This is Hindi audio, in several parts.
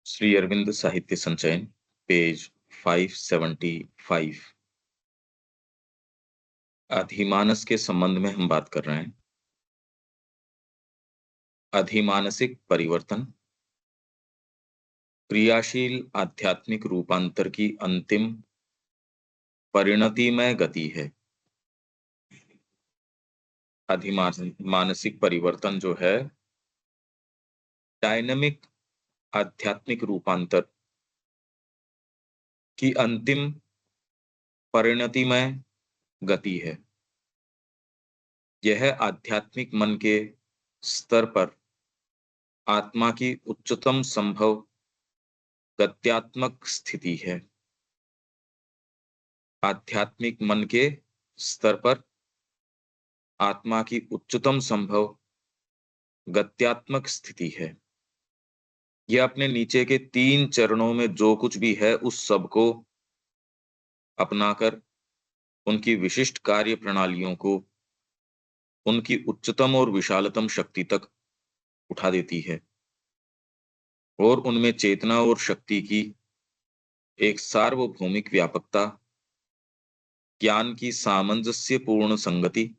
श्री अरविंद साहित्य संचयन, पेज 575। अधिमानस के संबंध में हम बात कर रहे हैं। अधिमानसिक परिवर्तन क्रियाशील आध्यात्मिक रूपांतर की अंतिम परिणतिमय गति है। मानसिक परिवर्तन जो है, डायनामिक आध्यात्मिक रूपांतर की अंतिम परिणतिमय गति है। यह आध्यात्मिक मन के स्तर पर आत्मा की उच्चतम संभव गत्यात्मक स्थिति है। आध्यात्मिक मन के स्तर पर आत्मा की उच्चतम संभव गत्यात्मक स्थिति है। यह अपने नीचे के 3 चरणों में जो कुछ भी है उस सब को अपनाकर उनकी विशिष्ट कार्य प्रणालियों को उनकी उच्चतम और विशालतम शक्ति तक उठा देती है और उनमें चेतना और शक्ति की एक सार्वभौमिक व्यापकता, ज्ञान की सामंजस्यपूर्ण संगति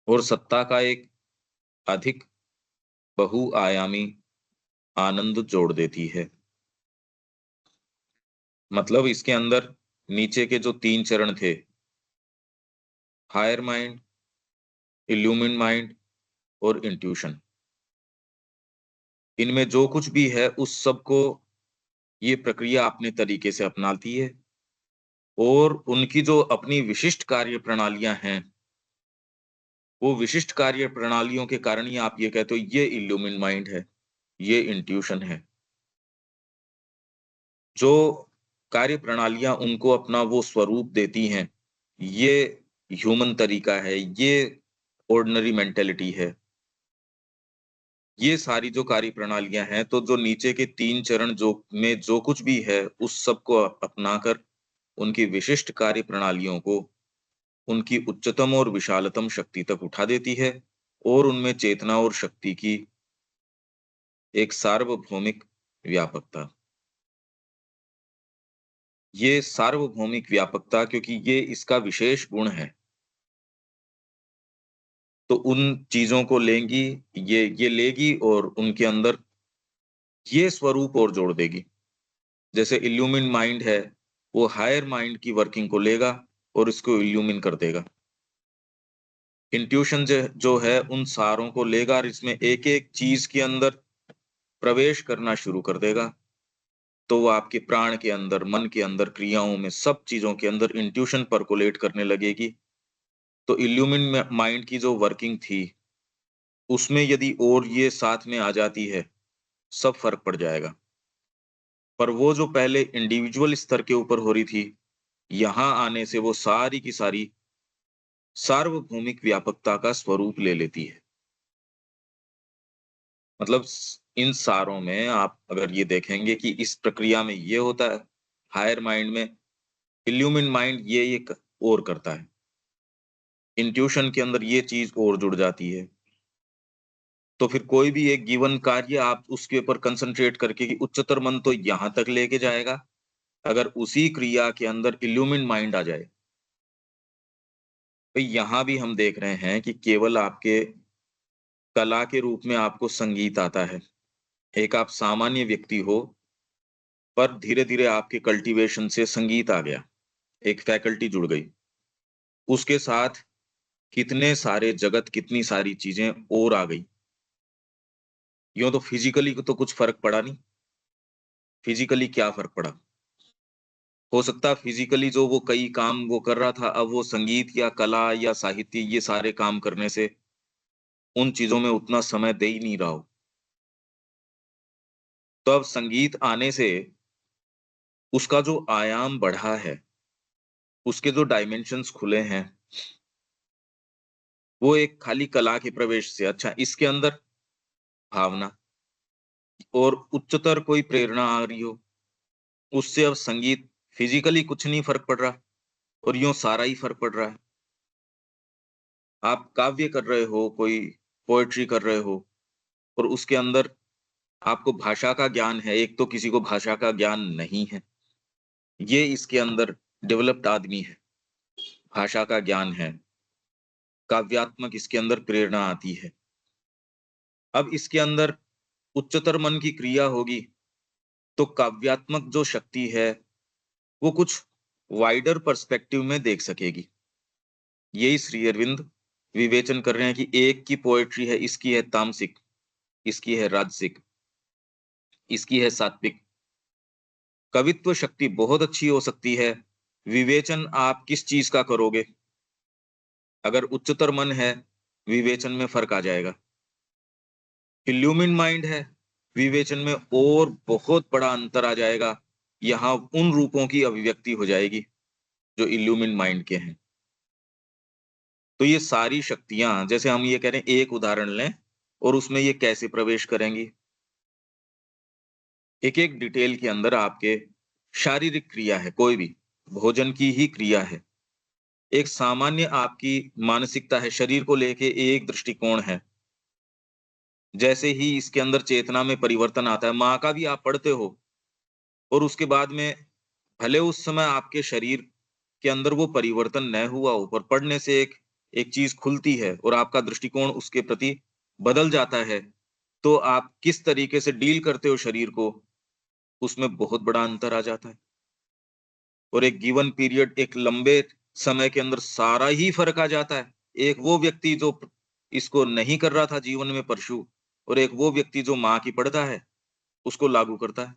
और सत्ता का एक अधिक बहुआयामी आनंद जोड़ देती है। मतलब इसके अंदर नीचे के जो 3 चरण थे, हायर माइंड, इल्यूमिन माइंड और इंट्यूशन, इनमें जो कुछ भी है उस सब को ये प्रक्रिया अपने तरीके से अपनाती है और उनकी जो अपनी विशिष्ट कार्य प्रणालियां हैं, वो विशिष्ट कार्य प्रणालियों के कारण ही आप ये कहते हो ये इल्यूमिन माइंड है, ये इंट्यूशन है। जो कार्य प्रणालियां उनको अपना वो स्वरूप देती हैं, ये ह्यूमन तरीका है, ये ऑर्डिनरी मेंटेलिटी है। ये सारी जो कार्य प्रणालियां हैं, तो जो नीचे के 3 चरण जो कुछ भी है उस सब को अपनाकर उनकी विशिष्ट कार्य प्रणालियों को उनकी उच्चतम और विशालतम शक्ति तक उठा देती है और उनमें चेतना और शक्ति की एक सार्वभौमिक व्यापकता। ये सार्वभौमिक व्यापकता, क्योंकि ये इसका विशेष गुण है, तो उन चीजों को लेंगी, ये लेगी और उनके अंदर ये स्वरूप और जोड़ देगी। जैसे इल्यूमिन माइंड है, वो हायर माइंड की वर्किंग को लेगा और इसको इल्यूमिन कर देगा। इंट्यूशन जो है उन सारों को लेगा और इसमें एक एक चीज के अंदर प्रवेश करना शुरू कर देगा। तो वो आपके प्राण के अंदर, मन के अंदर, क्रियाओं में, सब चीजों के अंदर इंट्यूशन परकोलेट करने लगेगी। तो इल्यूमिन माइंड की जो वर्किंग थी, उसमें यदि और ये साथ में आ जाती है, सब फर्क पड़ जाएगा। पर वो जो पहले इंडिविजुअल स्तर के ऊपर हो रही थी, यहाँ आने से वो सारी की सारी सार्वभौमिक व्यापकता का स्वरूप ले लेती है। मतलब इन सारों में आप अगर ये देखेंगे कि इस प्रक्रिया में ये होता है, हायर माइंड में इल्यूमिन माइंड ये और करता है, इंट्यूशन के अंदर ये चीज और जुड़ जाती है। तो फिर कोई भी एक गिवन कार्य आप उसके ऊपर कंसंट्रेट करके कि उच्चतर मन तो यहाँ तक लेके जाएगा, अगर उसी क्रिया के अंदर इल्यूमिन माइंड आ जाए, तो यहाँ भी हम देख रहे हैं कि केवल आपके कला के रूप में आपको संगीत आता है। एक आप सामान्य व्यक्ति हो, पर धीरे-धीरे आपके कल्टीवेशन से संगीत आ गया, एक फैकल्टी जुड़ गई। उसके साथ कितने सारे जगत, कितनी सारी चीज़ें और आ गई। यूँ तो फिज़िकली तो कुछ फ़र्क पड़ा नहीं, फिज़िकली क्या फ़र्क पड़ा? हो सकता है फिज़िकली जो वो कई काम वो कर रहा था, अब वो संगीत या कला या साहित्य ये सारे काम करने से उन चीज़ों में उतना समय दे ही नहीं रहा हो। तो अब संगीत आने से उसका जो आयाम बढ़ा है, उसके जो डायमेंशंस खुले हैं, वो एक खाली कला के प्रवेश से अच्छा इसके अंदर भावना और उच्चतर कोई प्रेरणा आ रही हो, उससे अब संगीत फिज़िकली कुछ नहीं फ़र्क पड़ रहा और यूँ सारा ही फ़र्क पड़ रहा है। आप काव्य कर रहे हो, कोई पोएट्री कर रहे हो और उसके अंदर आपको भाषा का ज्ञान है, एक तो किसी को भाषा का ज्ञान नहीं है। ये इसके अंदर डेवलप्ड आदमी है, भाषा का ज्ञान है, काव्यात्मक इसके अंदर प्रेरणा आती है। अब इसके अंदर उच्चतर मन की क्रिया होगी, तो काव्यात्मक जो शक्ति है, वो कुछ वाइडर पर्सपेक्टिव में देख सकेगी। यही श्री अरविंद विवेचन कर रहे हैं कि एक की पोएट्री है, इसकी है तामसिक, इसकी है राजसिक, इसकी है सात्विक। कवित्व शक्ति बहुत अच्छी हो सकती है, विवेचन आप किस चीज का करोगे? अगर उच्चतर मन है, विवेचन में फर्क आ जाएगा। इल्यूमिन माइंड है, विवेचन में और बहुत बड़ा अंतर आ जाएगा। यहाँ उन रूपों की अभिव्यक्ति हो जाएगी जो इल्यूमिन माइंड के हैं। तो ये सारी शक्तियां, जैसे हम ये कह रहे हैं, एक उदाहरण लें और उसमें ये कैसे प्रवेश करेंगी। एक एक डिटेल के अंदर आपके शारीरिक क्रिया है, कोई भी भोजन की ही क्रिया है। एक सामान्य आपकी मानसिकता है, शरीर को लेके एक दृष्टिकोण है। जैसे ही इसके अंदर चेतना में परिवर्तन आता है, माँ का भी आप पढ़ते हो और उसके बाद में भले उस समय आपके शरीर के अंदर वो परिवर्तन न हुआ हो, पर पढ़ने से एक एक चीज खुलती है और आपका दृष्टिकोण उसके प्रति बदल जाता है। तो आप किस तरीके से डील करते हो शरीर को, उसमें बहुत बड़ा अंतर आ जाता है। और एक गिवन पीरियड, एक लंबे समय के अंदर सारा ही फर्क आ जाता है। एक वो व्यक्ति जो इसको नहीं कर रहा था जीवन में परस्यू, और एक वो व्यक्ति जो माँ की पढ़ता है, उसको लागू करता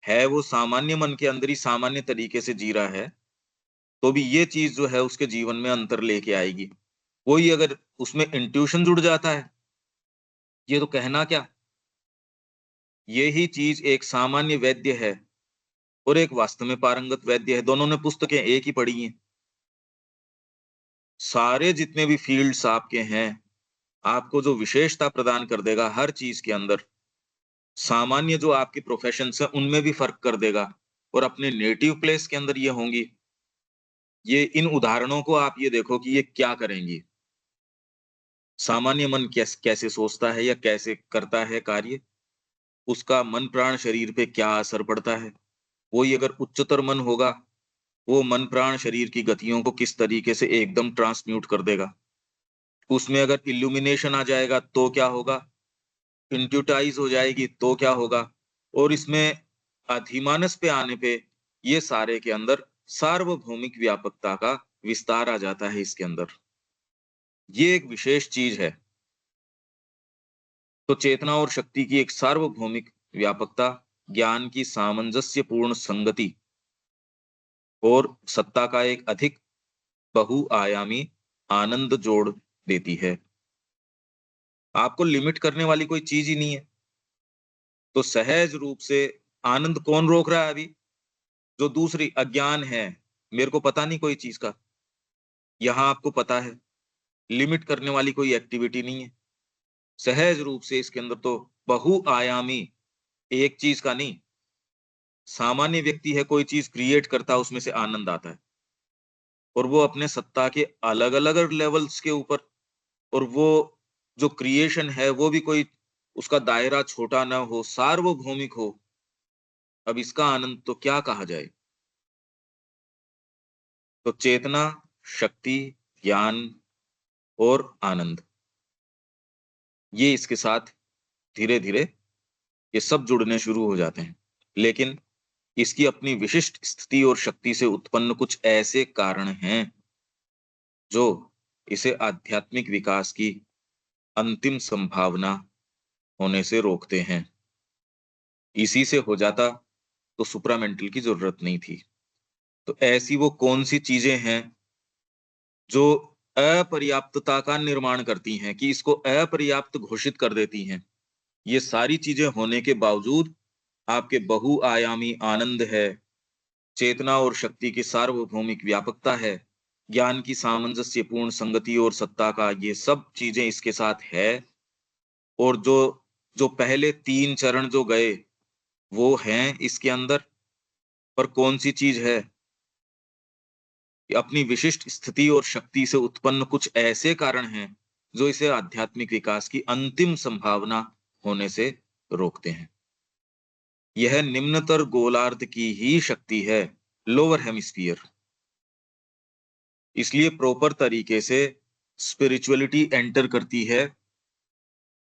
है वो सामान्य मन के अंदर ही सामान्य तरीके से जी रहा है, तो भी ये चीज जो है उसके जीवन में अंतर लेके आएगी। कोई अगर उसमें इंट्यूशन जुड़ जाता है, ये तो कहना क्या, यही चीज एक सामान्य वैद्य है और एक वास्तव में पारंगत वैद्य है, दोनों ने पुस्तकें एक ही पढ़ी हैं। सारे जितने भी फील्ड्स आपके हैं, आपको जो विशेषता प्रदान कर देगा हर चीज के अंदर, सामान्य जो आपके प्रोफेशंस है उनमें भी फर्क कर देगा। और अपने नेटिव प्लेस के अंदर ये होंगी। ये इन उदाहरणों को आप ये देखो कि ये क्या करेंगी। सामान्य मन कैसे सोचता है या कैसे करता है कार्य, उसका मन प्राण शरीर पे क्या असर पड़ता है। वही अगर उच्चतर मन होगा, वो मन प्राण शरीर की गतियों को किस तरीके से एकदम ट्रांसम्यूट कर देगा। उसमें अगर इल्यूमिनेशन आ जाएगा तो क्या होगा, इंट्यूटाइज हो जाएगी तो क्या होगा। और इसमें अधिमानस पे आने पे ये सारे के अंदर सार्वभौमिक व्यापकता का विस्तार आ जाता है इसके अंदर। ये एक विशेष चीज है। तो चेतना और शक्ति की एक सार्वभौमिक व्यापकता, ज्ञान की सामंजस्यपूर्ण संगति और सत्ता का एक अधिक बहुआयामी आनंद जोड़ देती है। आपको लिमिट करने वाली कोई चीज ही नहीं है। तो सहज रूप से आनंद कौन रोक रहा है अभी? जो दूसरी अज्ञान है, मेरे को पता नहीं कोई चीज का, यहाँ आपको पता है। लिमिट करने वाली कोई एक्टिविटी नहीं है। सहज रूप से इसके अंदर तो बहुआयामी, एक चीज का नहीं। सामान्य व्यक्ति है, कोई चीज क्रिएट करता है, उसमें से आनंद आता है, और वो अपने सत्ता के अलग अलग लेवल्स के ऊपर। और वो जो क्रिएशन है वो भी कोई उसका दायरा छोटा ना हो, सार्वभौमिक हो। अब इसका आनंद तो क्या कहा जाए। तो चेतना, शक्ति, ज्ञान और आनंद, ये इसके साथ धीरे धीरे ये सब जुड़ने शुरू हो जाते हैं। लेकिन इसकी अपनी विशिष्ट स्थिति और शक्ति से उत्पन्न कुछ ऐसे कारण हैं जो इसे आध्यात्मिक विकास की अंतिम संभावना होने से रोकते हैं। इसी से हो जाता तो सुप्रामेंटल की जरूरत नहीं थी। तो ऐसी वो कौन सी चीजें हैं जो अपर्याप्तता का निर्माण करती हैं, कि इसको अपर्याप्त घोषित कर देती हैं। ये सारी चीजें होने के बावजूद आपके बहुआयामी आनंद है, चेतना और शक्ति की सार्वभौमिक व्यापकता है, ज्ञान की सामंजस्यपूर्ण संगति और सत्ता का ये सब चीजें इसके साथ है। और जो जो पहले 3 चरण जो गए, वो हैं इसके अंदर। पर कौन सी चीज है कि अपनी विशिष्ट स्थिति और शक्ति से उत्पन्न कुछ ऐसे कारण हैं जो इसे आध्यात्मिक विकास की अंतिम संभावना होने से रोकते हैं। यह निम्नतर गोलार्ध की ही शक्ति है, लोअर हेमिस्फीयर। इसलिए प्रॉपर तरीके से स्पिरिचुअलिटी एंटर करती है।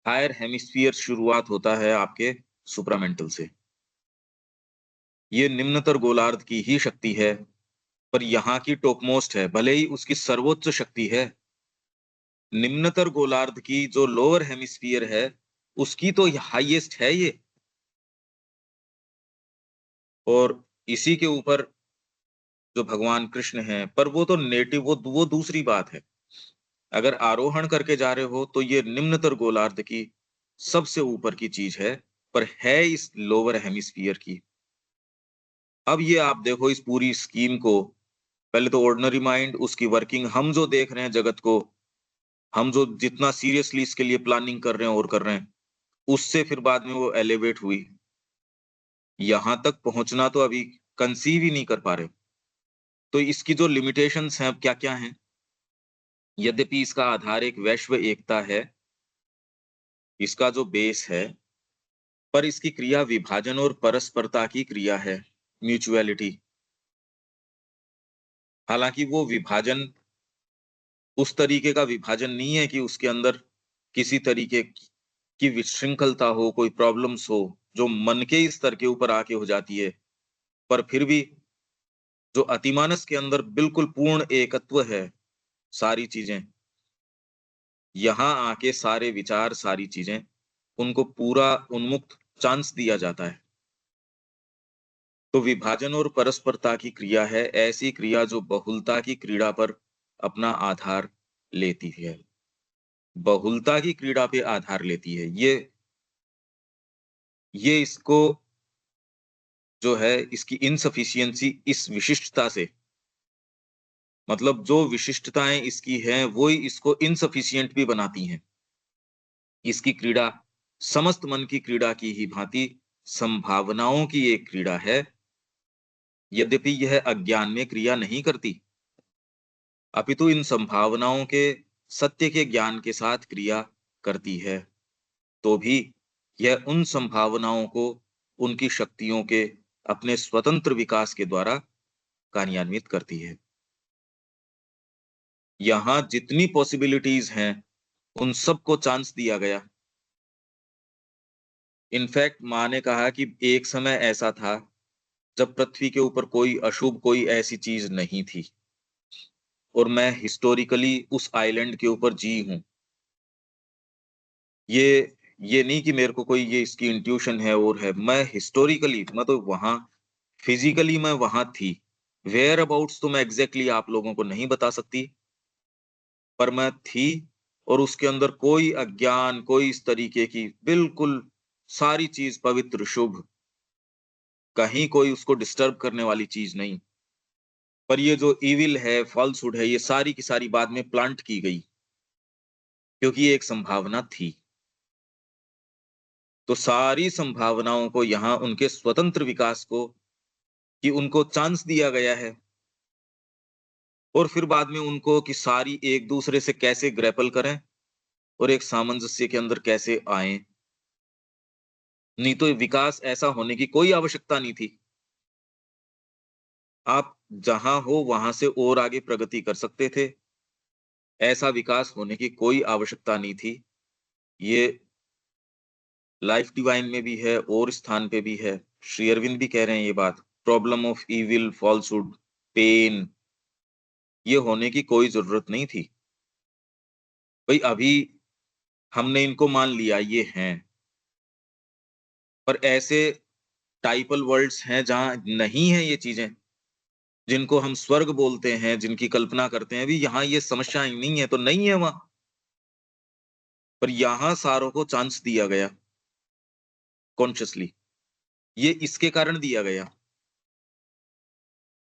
हायर हेमिस्फीयर शुरुआत होता है आपके सुप्रामेंटल से। ये निम्नतर गोलार्ध की ही शक्ति है, पर यहाँ की टॉपमोस्ट है, भले ही उसकी सर्वोच्च शक्ति है। निम्नतर गोलार्ध की जो लोअर हेमिस्फीयर है, उसकी तो हाईएस्ट है ये। और इसी के ऊपर जो भगवान कृष्ण हैं, पर वो तो नेटिव, वो दूसरी बात है। अगर आरोहण करके जा रहे हो तो ये निम्नतर गोलार्ध की सबसे ऊपर की चीज है, पर है इस लोअर हेमिस्फीयर की। अब ये आप देखो इस पूरी स्कीम को, पहले तो ऑर्डिनरी माइंड, उसकी वर्किंग, हम जो देख रहे हैं जगत को, हम जो जितना सीरियसली इसके लिए प्लानिंग कर रहे हैं और कर रहे हैं, उससे फिर बाद में वो एलिवेट हुई। यहां तक पहुंचना तो अभी कंसीव ही नहीं कर पा रहे। तो इसकी जो लिमिटेशंस हैं अब क्या क्या हैं? यद्यपि इसका आधार एक वैश्व एकता है, इसका जो बेस है, पर इसकी क्रिया विभाजन और परस्परता की क्रिया है, म्यूचुअलिटी। हालांकि वो विभाजन उस तरीके का विभाजन नहीं है कि उसके अंदर किसी तरीके की विशृंखलता हो, कोई प्रॉब्लम्स हो, जो मन के स्तर के ऊपर आके हो जाती है। पर फिर भी जो अतिमानस के अंदर बिल्कुल पूर्ण एकत्व है, सारी चीजें, यहाँ आके सारे विचार, सारी चीजें, उनको पूरा उन्मुक्त चांस दिया जाता है। तो विभाजन और परस्परता की क्रिया है, ऐसी क्रिया जो बहुलता की क्रीड़ा पर अपना आधार लेती है। बहुलता की क्रीड़ा पे आधार लेती है। ये इसको जो है, इसकी इनसफिशियंसी इस विशिष्टता से, मतलब जो विशिष्टताएं इसकी हैं, वो ही इसको इनसफिशियंट भी बनाती हैं। इसकी क्रीड़ा समस्त मन की क्रीड़ा की ही भांति संभावनाओं की एक क्रीड़ा है। यद्यपि यह अज्ञान में क्रिया नहीं करती, अपितु इन संभावनाओं के सत्य के ज्ञान के साथ क्रिया करती है। तो भी यह उन संभावनाओं को उनकी शक्तियों के अपने स्वतंत्र विकास के द्वारा कार्यान्वित करती है। यहाँ जितनी पॉसिबिलिटीज हैं, उन सबको चांस दिया गया। इनफैक्ट माँ ने कहा कि एक समय ऐसा था जब पृथ्वी के ऊपर कोई अशुभ, कोई ऐसी चीज नहीं थी, और मैं हिस्टोरिकली उस आइलैंड के ऊपर जी हूँ। ये ये नहीं कि मेरे को कोई ये इसकी इंट्यूशन है और है, मैं हिस्टोरिकली, मैं तो वहां फिजिकली मैं वहां थी। वेयर अबाउट्स तो मैं एग्जैक्टली आप लोगों को नहीं बता सकती, पर मैं थी। और उसके अंदर कोई अज्ञान, कोई इस तरीके की, बिल्कुल सारी चीज पवित्र, शुभ, कहीं कोई उसको डिस्टर्ब करने वाली चीज नहीं। पर ये जो इविल है, फॉल्सहुड है, ये सारी की सारी बाद में प्लांट की गई, क्योंकि ये एक संभावना थी। तो सारी संभावनाओं को यहाँ उनके स्वतंत्र विकास को, कि उनको चांस दिया गया है, और फिर बाद में उनको कि सारी एक दूसरे से कैसे ग्रैपल करें और एक सामंजस्य के अंदर कैसे आए। नहीं तो विकास ऐसा होने की कोई आवश्यकता नहीं थी। आप जहां हो वहां से और आगे प्रगति कर सकते थे, ऐसा विकास होने की कोई आवश्यकता नहीं थी। ये लाइफ डिवाइन में भी है और स्थान पे भी है। श्री अरविंद भी कह रहे हैं ये बात, problem of evil, falsehood, pain, ये होने की कोई जरूरत नहीं थी। भाई अभी हमने इनको मान लिया ये हैं, पर ऐसे टाइपल वर्ल्ड्स हैं जहां नहीं है ये चीजें, जिनको हम स्वर्ग बोलते हैं, जिनकी कल्पना करते हैं, अभी यहाँ ये समस्या ही नहीं है तो नहीं है वहां। पर यहाँ सारों को चांस दिया गया कॉन्शियसली, ये इसके कारण दिया गया।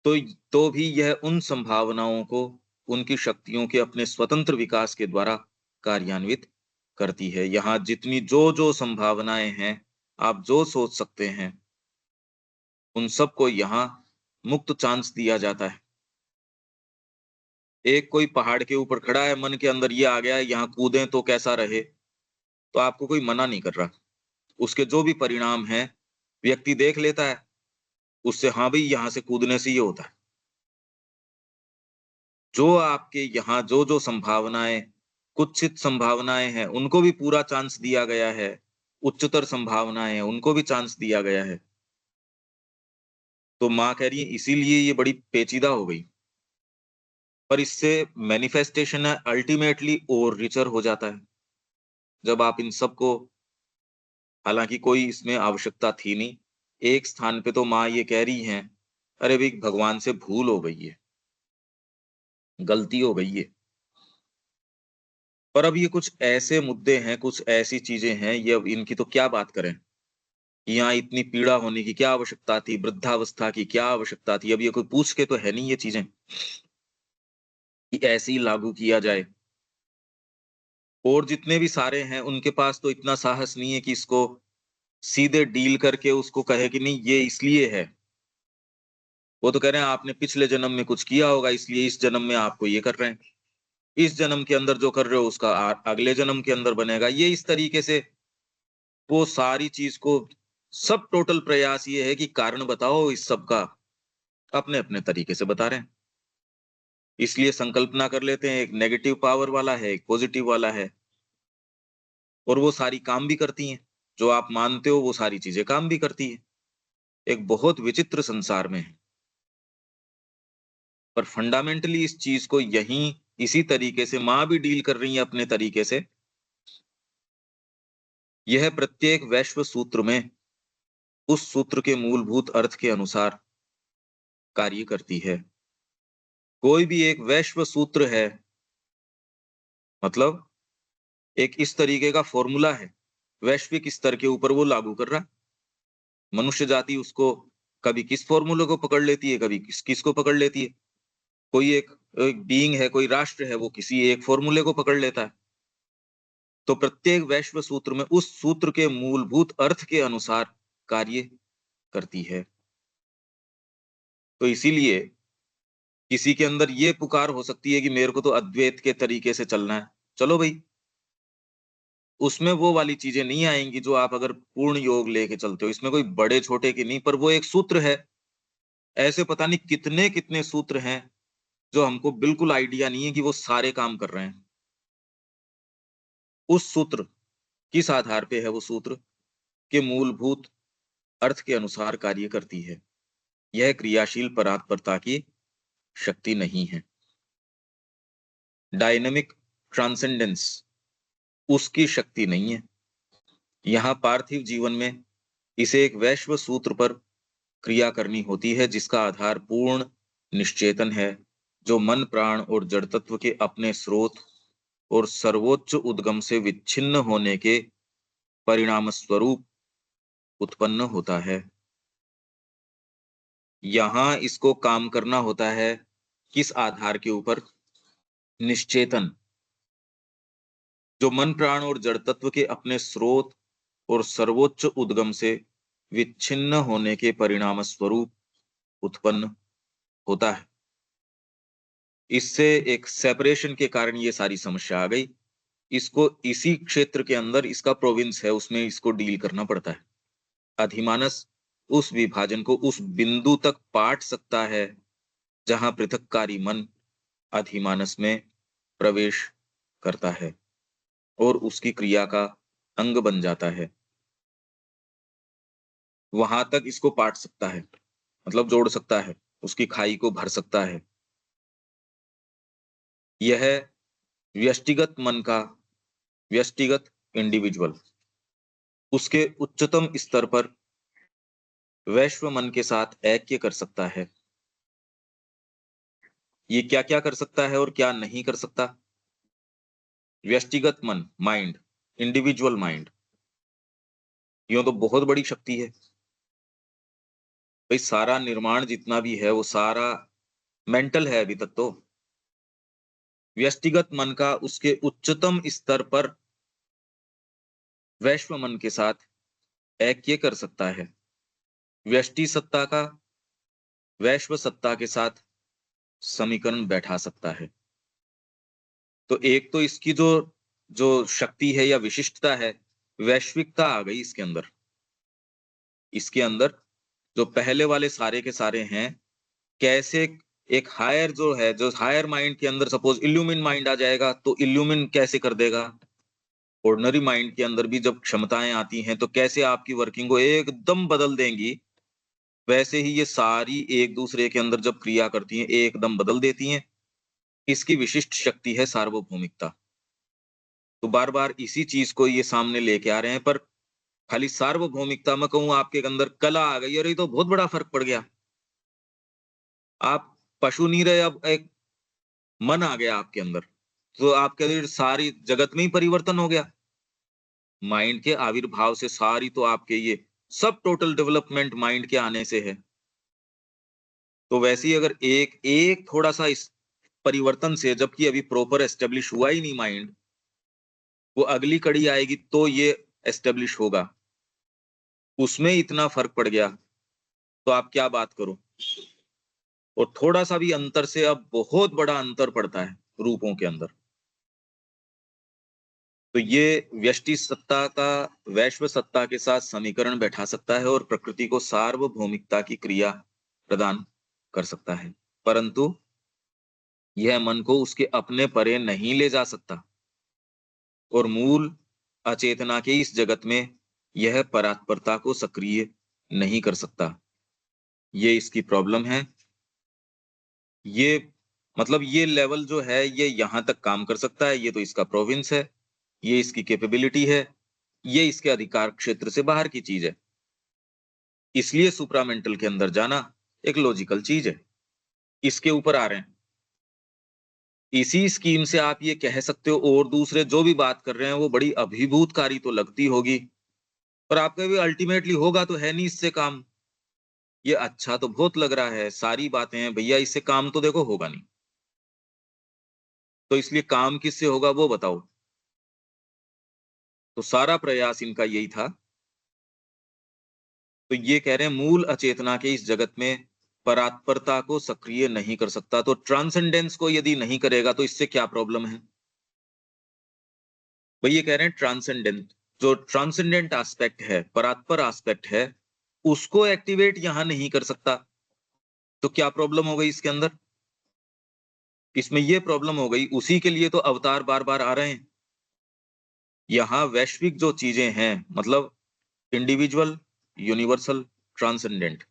तो तो भी यह उन संभावनाओं को उनकी शक्तियों के अपने स्वतंत्र विकास के द्वारा कार्यान्वित करती है। यहाँ जितनी जो जो संभावनाएं हैं, आप जो सोच सकते हैं, उन सबको यहाँ मुक्त चांस दिया जाता है। एक कोई पहाड़ के ऊपर खड़ा है, मन के अंदर ये आ गया है यहाँ कूदें तो कैसा रहे, तो आपको कोई मना नहीं कर रहा। उसके जो भी परिणाम हैं व्यक्ति देख लेता है, उससे हाँ भाई यहाँ से कूदने से ये होता है। जो आपके यहाँ जो संभावनाएं, कुत्सित संभावनाएं हैं उनको भी पूरा चांस दिया गया है, उच्चतर संभावनाएं हैं उनको भी चांस दिया गया है। तो माँ कह रही है इसीलिए ये बड़ी पेचीदा हो गई। पर इससे मैनिफेस्टेशन है अल्टीमेटली और रिचर हो जाता है। जब आप इन सबको, हालाँकि कोई इसमें आवश्यकता थी नहीं, एक स्थान पे तो माँ ये कह रही हैं, अरे भई भगवान से भूल हो गई है, गलती हो गई है। पर अब ये कुछ ऐसे मुद्दे हैं, कुछ ऐसी चीज़ें हैं, ये अब इनकी तो क्या बात करें। यहाँ इतनी पीड़ा होने की क्या आवश्यकता थी, वृद्धावस्था की क्या आवश्यकता थी? अब ये कोई पूछ के तो है नहीं ये चीज़ें, कि ऐसे ही लागू किया जाए। और जितने भी सारे हैं, उनके पास तो इतना साहस नहीं है कि इसको सीधे डील करके उसको कहे कि नहीं ये इसलिए है। वो तो कह रहे हैं आपने पिछले जन्म में कुछ किया होगा इसलिए इस जन्म में आपको ये कर रहे हैं। इस जन्म के अंदर जो कर रहे हो उसका अगले जन्म के अंदर बनेगा। ये इस तरीके से वो सारी चीज़ को, सब टोटल प्रयास ये है कि कारण बताओ इस सब का, अपने-अपने तरीके से बता रहे हैं। इसलिए संकल्पना कर लेते हैं, एक नेगेटिव पावर वाला है, एक पॉजिटिव वाला है और वो सारी काम भी करती हैं। जो आप मानते हो वो सारी चीज़ें काम भी करती हैं। एक बहुत विचित्र संसार में है। पर फंडामेंटली इस चीज़ को यहीं इसी तरीके से माँ भी डील कर रही हैं अपने तरीके से। यह प्रत्येक वैश्व सूत्र में उस सूत्र के मूलभूत अर्थ के अनुसार कार्य करती है। कोई भी एक वैश्व सूत्र है, मतलब एक इस तरीके का फ़ॉर्मूला है, वैश्विक स्तर के ऊपर वो लागू कर रहा है। मनुष्य जाति उसको कभी किस फ़ॉर्मूले को पकड़ लेती है, कभी किस को पकड़ लेती है। कोई एक एक बीइंग है, कोई राष्ट्र है, वो किसी एक फ़ॉर्मूले को पकड़ लेता है। तो प्रत्येक वैश्व सूत्र में उस सूत्र के मूलभूत अर्थ के अनुसार कार्य करती है। तो इसीलिए किसी के अंदर ये पुकार हो सकती है कि मेरे को तो अद्वैत के तरीके से चलना है। चलो भई, उसमें वो वाली चीज़ें नहीं आएँगी जो आप अगर पूर्ण योग लेके चलते हो। इसमें कोई बड़े-छोटे की नहीं, पर वो एक सूत्र है। ऐसे पता नहीं कितने-कितने सूत्र हैं, जो हमको बिल्कुल आइडिया नहीं है कि वो सारे काम कर रहे हैं। उस सूत्र, किस आधार पे है वो सूत्र, के मूलभूत अर्थ के अनुसार कार्य करती है। यह क्रियाशील परात्परता की शक्ति नहीं है। डायनामिक ट्रांसेंडेंस उसकी शक्ति नहीं है। यहाँ पार्थिव जीवन में इसे एक वैश्व सूत्र पर क्रिया करनी होती है जिसका आधार पूर्ण निश्चेतन है, जो मन प्राण और जड़ तत्व के अपने स्रोत और सर्वोच्च उद्गम से विच्छिन्न होने के परिणाम स्वरूप उत्पन्न होता है। यहाँ इसको काम करना होता है किस आधार के ऊपर? निश्चेतन, जो मन प्राण और जड़ तत्व के अपने स्रोत और सर्वोच्च उद्गम से विच्छिन्न होने के परिणाम स्वरूप उत्पन्न होता है। इससे एक सेपरेशन के कारण ये सारी समस्या आ गई। इसको इसी क्षेत्र के अंदर इसका प्रोविंस है, उसमें इसको डील करना पड़ता है। अधिमानस उस विभाजन को उस बिंदु तक पाट सकता है जहां पृथककारी मन अधिमानस में प्रवेश करता है और उसकी क्रिया का अंग बन जाता है। वहां तक इसको पाट सकता है, मतलब जोड़ सकता है, उसकी खाई को भर सकता है। यह व्यष्टिगत मन का, व्यष्टिगत इंडिविजुअल उसके उच्चतम स्तर पर वैश्व मन के साथ ऐक्य कर सकता है। ये क्या-क्या कर सकता है और क्या नहीं कर सकता? व्यष्टिगत मन, माइंड, इंडिविजुअल माइंड, यूँ तो बहुत बड़ी शक्ति है। भई सारा निर्माण जितना भी है वो सारा मेंटल है अभी तक तो। व्यष्टिगत मन का उसके उच्चतम स्तर पर वैश्व मन के साथ ऐक्य कर सकता है। व्यष्टि सत्ता का वैश्व सत्ता के साथ समीकरण बैठा सकता है। तो एक तो इसकी जो जो शक्ति है या विशिष्टता है, वैश्विकता आ गई इसके अंदर। इसके अंदर जो पहले वाले सारे के सारे हैं, कैसे एक हायर जो है, जो हायर माइंड के अंदर सपोज़ इल्यूमिन माइंड आ जाएगा, तो इल्यूमिन कैसे कर देगा? ऑर्डिनरी माइंड के अंदर भी जब क्षमताएँ आती हैं, तो कैसे आपकी वर्किंग को एकदम बदल देंगी, वैसे ही ये सारी एक-दूसरे के अंदर जब क्रिया करती हैं, एकदम बदल देती हैं। इसकी विशिष्ट शक्ति है सार्वभौमिकता। तो बार-बार इसी चीज़ को ये सामने लेके आ रहे हैं, पर खाली सार्वभौमिकता मैं कहूँ आपके अंदर कला आ गई, अरे! ये तो बहुत बड़ा फ़र्क पड़ गया। आप पशु नहीं रहे, अब एक मन आ गया आपके अंदर। तो आपके अंदर सारी जगत में ही परिवर्तन हो गया। माइंड के आविर्भाव से सारी तो आपके ये सब टोटल डेवलपमेंट माइंड के आने से है। तो वैसे ही अगर एक एक थोड़ा-सा इस परिवर्तन से, जबकि अभी प्रॉपर एस्टेब्लिश हुआ ही नहीं माइंड, वो अगली कड़ी आएगी तो ये एस्टेब्लिश होगा। उसमें इतना फ़र्क पड़ गया, तो आप क्या बात करो। और थोड़ा-सा भी अंतर से अब बहुत बड़ा अंतर पड़ता है रूपों के अंदर। तो ये व्यष्टि सत्ता का वैश्व सत्ता के साथ समीकरण बैठा सकता है और प्रकृति को सार्वभौमिकता की क्रिया प्रदान कर सकता है। परंतु यह मन को उसके अपने परे नहीं ले जा सकता और मूल अचेतना के इस जगत में यह परात्परता को सक्रिय नहीं कर सकता। ये इसकी प्रॉब्लम है। ये मतलब ये लेवल जो है ये यहाँ तक काम कर सकता है, ये तो इसका प्रोविंस है, ये इसकी कैपेबिलिटी है, ये इसके अधिकार क्षेत्र से बाहर की चीज़ है। इसलिए सुप्रामेंटल के अंदर जाना एक लॉजिकल चीज़ है। इसके ऊपर आ रहे हैं। इसी स्कीम से आप ये कह सकते हो और दूसरे जो भी बात कर रहे हैं वो बड़ी अभिभूतकारी तो लगती होगी, पर आपका भी अल्टीमेटली होगा तो है नहीं इससे काम। ये अच्छा तो बहुत लग रहा है, सारी बातें हैं भैया, इससे काम तो देखो होगा नहीं। तो इसलिए काम किससे होगा वो बताओ? तो सारा प्रयास इनका यही था। तो ये कह रहे हैं मूल अचेतना के इस जगत में परात्परता को सक्रिय नहीं कर सकता, तो ट्रांसेंडेंस को यदि नहीं करेगा तो इससे क्या प्रॉब्लम है? भई ये कह रहे हैं ट्रांसेंडेंट, जो ट्रांसेंडेंट एस्पेक्ट है, परात्पर एस्पेक्ट है, उसको एक्टिवेट यहाँ नहीं कर सकता। तो क्या प्रॉब्लम हो गई इसके अंदर? इसमें ये प्रॉब्लम हो गई, उसी के लिए तो अवतार बार-बार आ रहे हैं। यहाँ वैश्विक जो चीज़ें हैं, मतलब इंडिविजुअल, यूनिवर्सल, ट्रांसेंडेंट,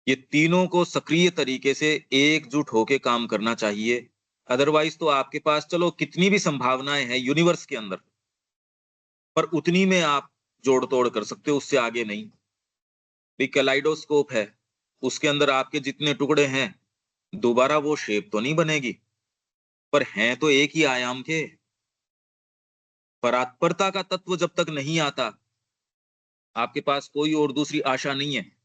ये तीनों को सक्रिय तरीके से एकजुट होके काम करना चाहिए। अदरवाइज़ तो आपके पास चलो कितनी भी संभावनाएँ हैं यूनिवर्स के अंदर, पर उतनी में आप जोड़-तोड़ कर सकते हो, उससे आगे नहीं। एक कैलाइडोस्कोप है, उसके अंदर आपके जितने टुकड़े हैं, दोबारा वो शेप तो नहीं बनेगी, पर हैं तो एक ही आयाम के। परात्परता का तत्व जब तक नहीं आता, आपके पास कोई और दूसरी आशा नहीं है।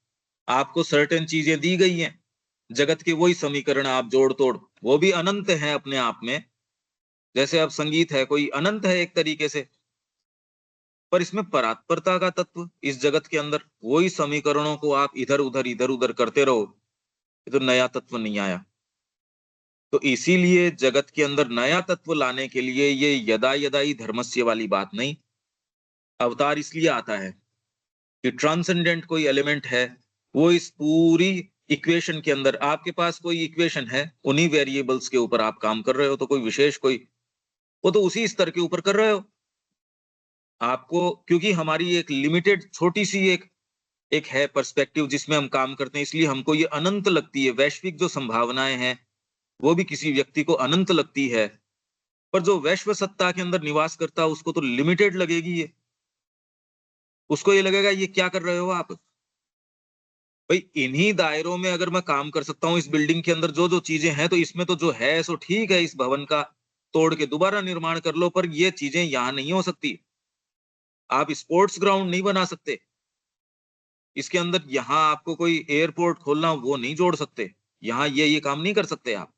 आपको सर्टेन चीज़ें दी गई हैं, जगत के वही समीकरण आप जोड़-तोड़, वो भी अनंत हैं अपने आप में। जैसे अब संगीत है, कोई अनंत है एक तरीके से, पर इसमें परात्परता का तत्व इस जगत के अंदर, वही समीकरणों को आप इधर-उधर, इधर-उधर करते रहो, ये तो नया तत्व नहीं आया। तो इसीलिए जगत के अंदर नया तत्व लाने के लिए ये यदा यदा ही धर्मस्य वाली बात नहीं, अवतार इसलिए आता है कि ट्रांसेंडेंट कोई एलिमेंट है, वो इस पूरी इक्वेशन के अंदर, आपके पास कोई इक्वेशन है, उन्हीं वेरिएबल्स के ऊपर आप काम कर रहे हो, तो कोई विशेष कोई, वो तो उसी स्तर के ऊपर कर रहे हो। आपको क्योंकि हमारी एक लिमिटेड छोटी-सी एक एक है पर्सपेक्टिव जिसमें हम काम करते हैं, इसलिए हमको ये अनंत लगती है। वैश्विक जो संभावनाएँ हैं, वो भी किसी व्यक्ति को अनंत लगती है। पर जो वैश्व सत्ता के अंदर निवास करता है उसको तो लिमिटेड लगेगी ये। उसको ये लगेगा ये क्या कर रहे हो आप? भई इन्हीं दायरों में अगर मैं काम कर सकता हूँ इस बिल्डिंग के अंदर जो-जो चीज़ें हैं, तो इसमें तो जो है सो ठीक है, इस भवन का तोड़ के दोबारा निर्माण कर लो, पर ये चीज़ें यहाँ नहीं हो सकती। आप स्पोर्ट्स ग्राउंड नहीं बना सकते। इसके अंदर यहाँ आपको कोई एयरपोर्ट खोलना वो नहीं जोड़ सकते। यहाँ ये काम नहीं कर सकते आप।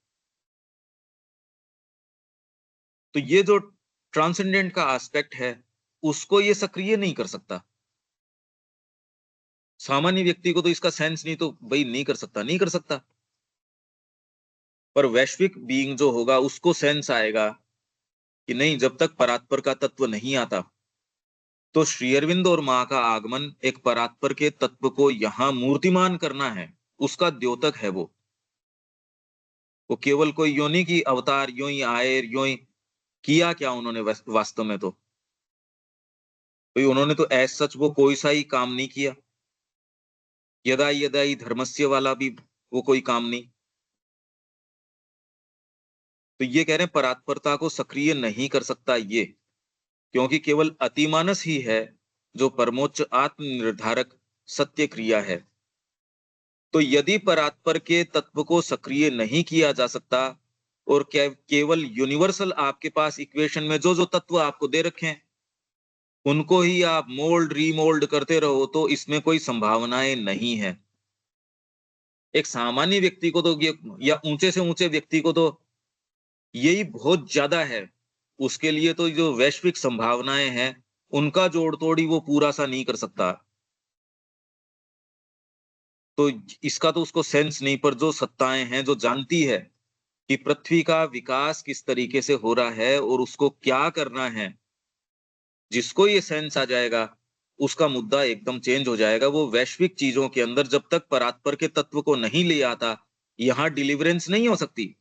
तो ये जो ट्रांसेंडेंट का एस्पेक्ट है, उसको ये सक्रिय नहीं कर सकता। सामान्य व्यक्ति को तो इसका सेंस नहीं, तो भई नहीं कर सकता, नहीं कर सकता। पर वैश्विक बीइंग जो होगा उसको सेंस आएगा कि नहीं, जब तक परात्पर का तत्व नहीं आता, तो श्री अरविंद और माँ का आगमन एक परात्पर के तत्व को यहाँ मूर्तिमान करना है, उसका द्योतक है वो केवल कोई योनि की अवतार यूं ही आए, यूं ही किया क्या उन्होंने वास्तव में तो भाई उन्होंने तो एज सच वो कोई सा ही काम नहीं किया। यदा यदा ही धर्मस्य वाला भी वो कोई काम नहीं। तो ये कह रहे हैं परात्परता को सक्रिय नहीं कर सकता ये, क्योंकि केवल अतिमानस ही है जो परमोच्च आत्म निर्धारक सत्य क्रिया है। तो यदि परात्पर के तत्व को सक्रिय नहीं किया जा सकता और केवल यूनिवर्सल आपके पास इक्वेशन में जो जो तत्व आपको दे रखे हैं उनको ही आप मोल्ड रीमोल्ड करते रहो तो इसमें कोई संभावनाएं नहीं है। एक सामान्य व्यक्ति को तो ये या ऊंचे से ऊंचे व्यक्ति को तो यही बहुत ज्यादा है। उसके लिए तो जो वैश्विक संभावनाएं हैं उनका जोड़ तोड़ ही वो पूरा सा नहीं कर सकता। तो इसका तो उसको सेंस नहीं, पर जो सत्ताएं हैं जो जानती है कि पृथ्वी का विकास किस तरीके से हो रहा है और उसको क्या करना है, जिसको ये सेंस आ जाएगा उसका मुद्दा एकदम चेंज हो जाएगा। वो वैश्विक चीजों के अंदर जब तक परात्पर के तत्व को नहीं ले आता यहाँ डिलीवरेंस नहीं हो सकती।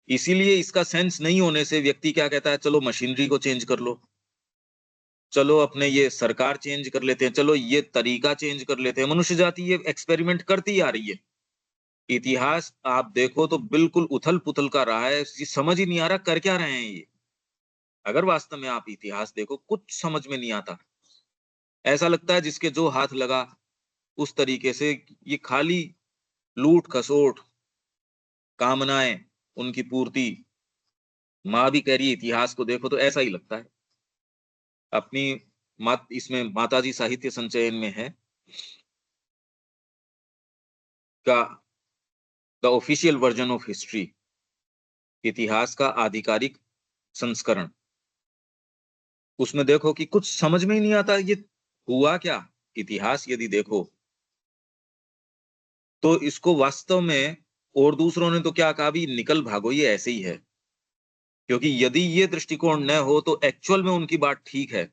इसीलिए इसका सेंस नहीं होने से व्यक्ति क्या कहता है, चलो मशीनरी को चेंज कर लो, चलो अपने ये सरकार चेंज कर लेते हैं, चलो ये तरीका चेंज कर लेते हैं। मनुष्य जाति ये एक्सपेरिमेंट करती आ रही है। इतिहास आप देखो तो बिल्कुल उथल पुथल का रहा है, ये समझ ही नहीं आ रहा कर क्या रहे हैं ये। अगर वास्तव में आप इतिहास देखो कुछ समझ में नहीं आता। ऐसा लगता है जिसके जो हाथ लगा उस तरीके से ये खाली लूट खसोट, कामनाएं, उनकी पूर्ति। माँ भी कह रही है इतिहास को देखो तो ऐसा ही लगता है। अपनी इसमें माताजी साहित्य संचयन में है का the official version of history, इतिहास का आधिकारिक संस्करण। उसमें देखो कि कुछ समझ में ही नहीं आता ये हुआ क्या। इतिहास यदि देखो तो इसको वास्तव में, और दूसरों ने तो क्या कहा भी निकल भागो ये ऐसे ही है, क्योंकि यदि ये दृष्टिकोण न हो तो एक्चुअल में उनकी बात ठीक है।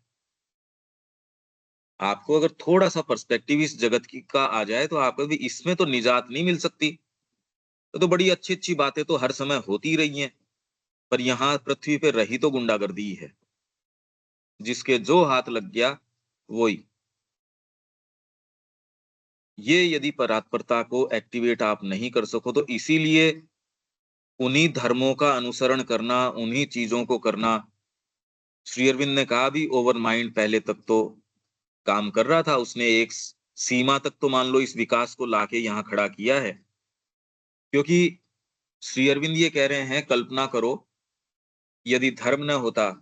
आपको अगर थोड़ा सा पर्सपेक्टिव इस जगत की का आ जाए तो आपको भी इसमें तो निजात नहीं मिल सकती। तो बड़ी अच्छी अच्छी बातें तो हर समय होती रही हैं, पर यहाँ पृथ्वी पे रही तो गुंडागर्दी ही है। जिसके जो हाथ लग गया वही। ये यदि परात्परता को एक्टिवेट आप नहीं कर सको तो इसीलिए उन्हीं धर्मों का अनुसरण करना, उन्हीं चीजों को करना। श्री अरविंद ने कहा भी ओवर माइंड पहले तक तो काम कर रहा था, उसने एक सीमा तक तो मान लो इस विकास को लाके यहाँ खड़ा किया है। क्योंकि श्री अरविंद ये कह रहे हैं कल्पना करो यदि धर्म न होता,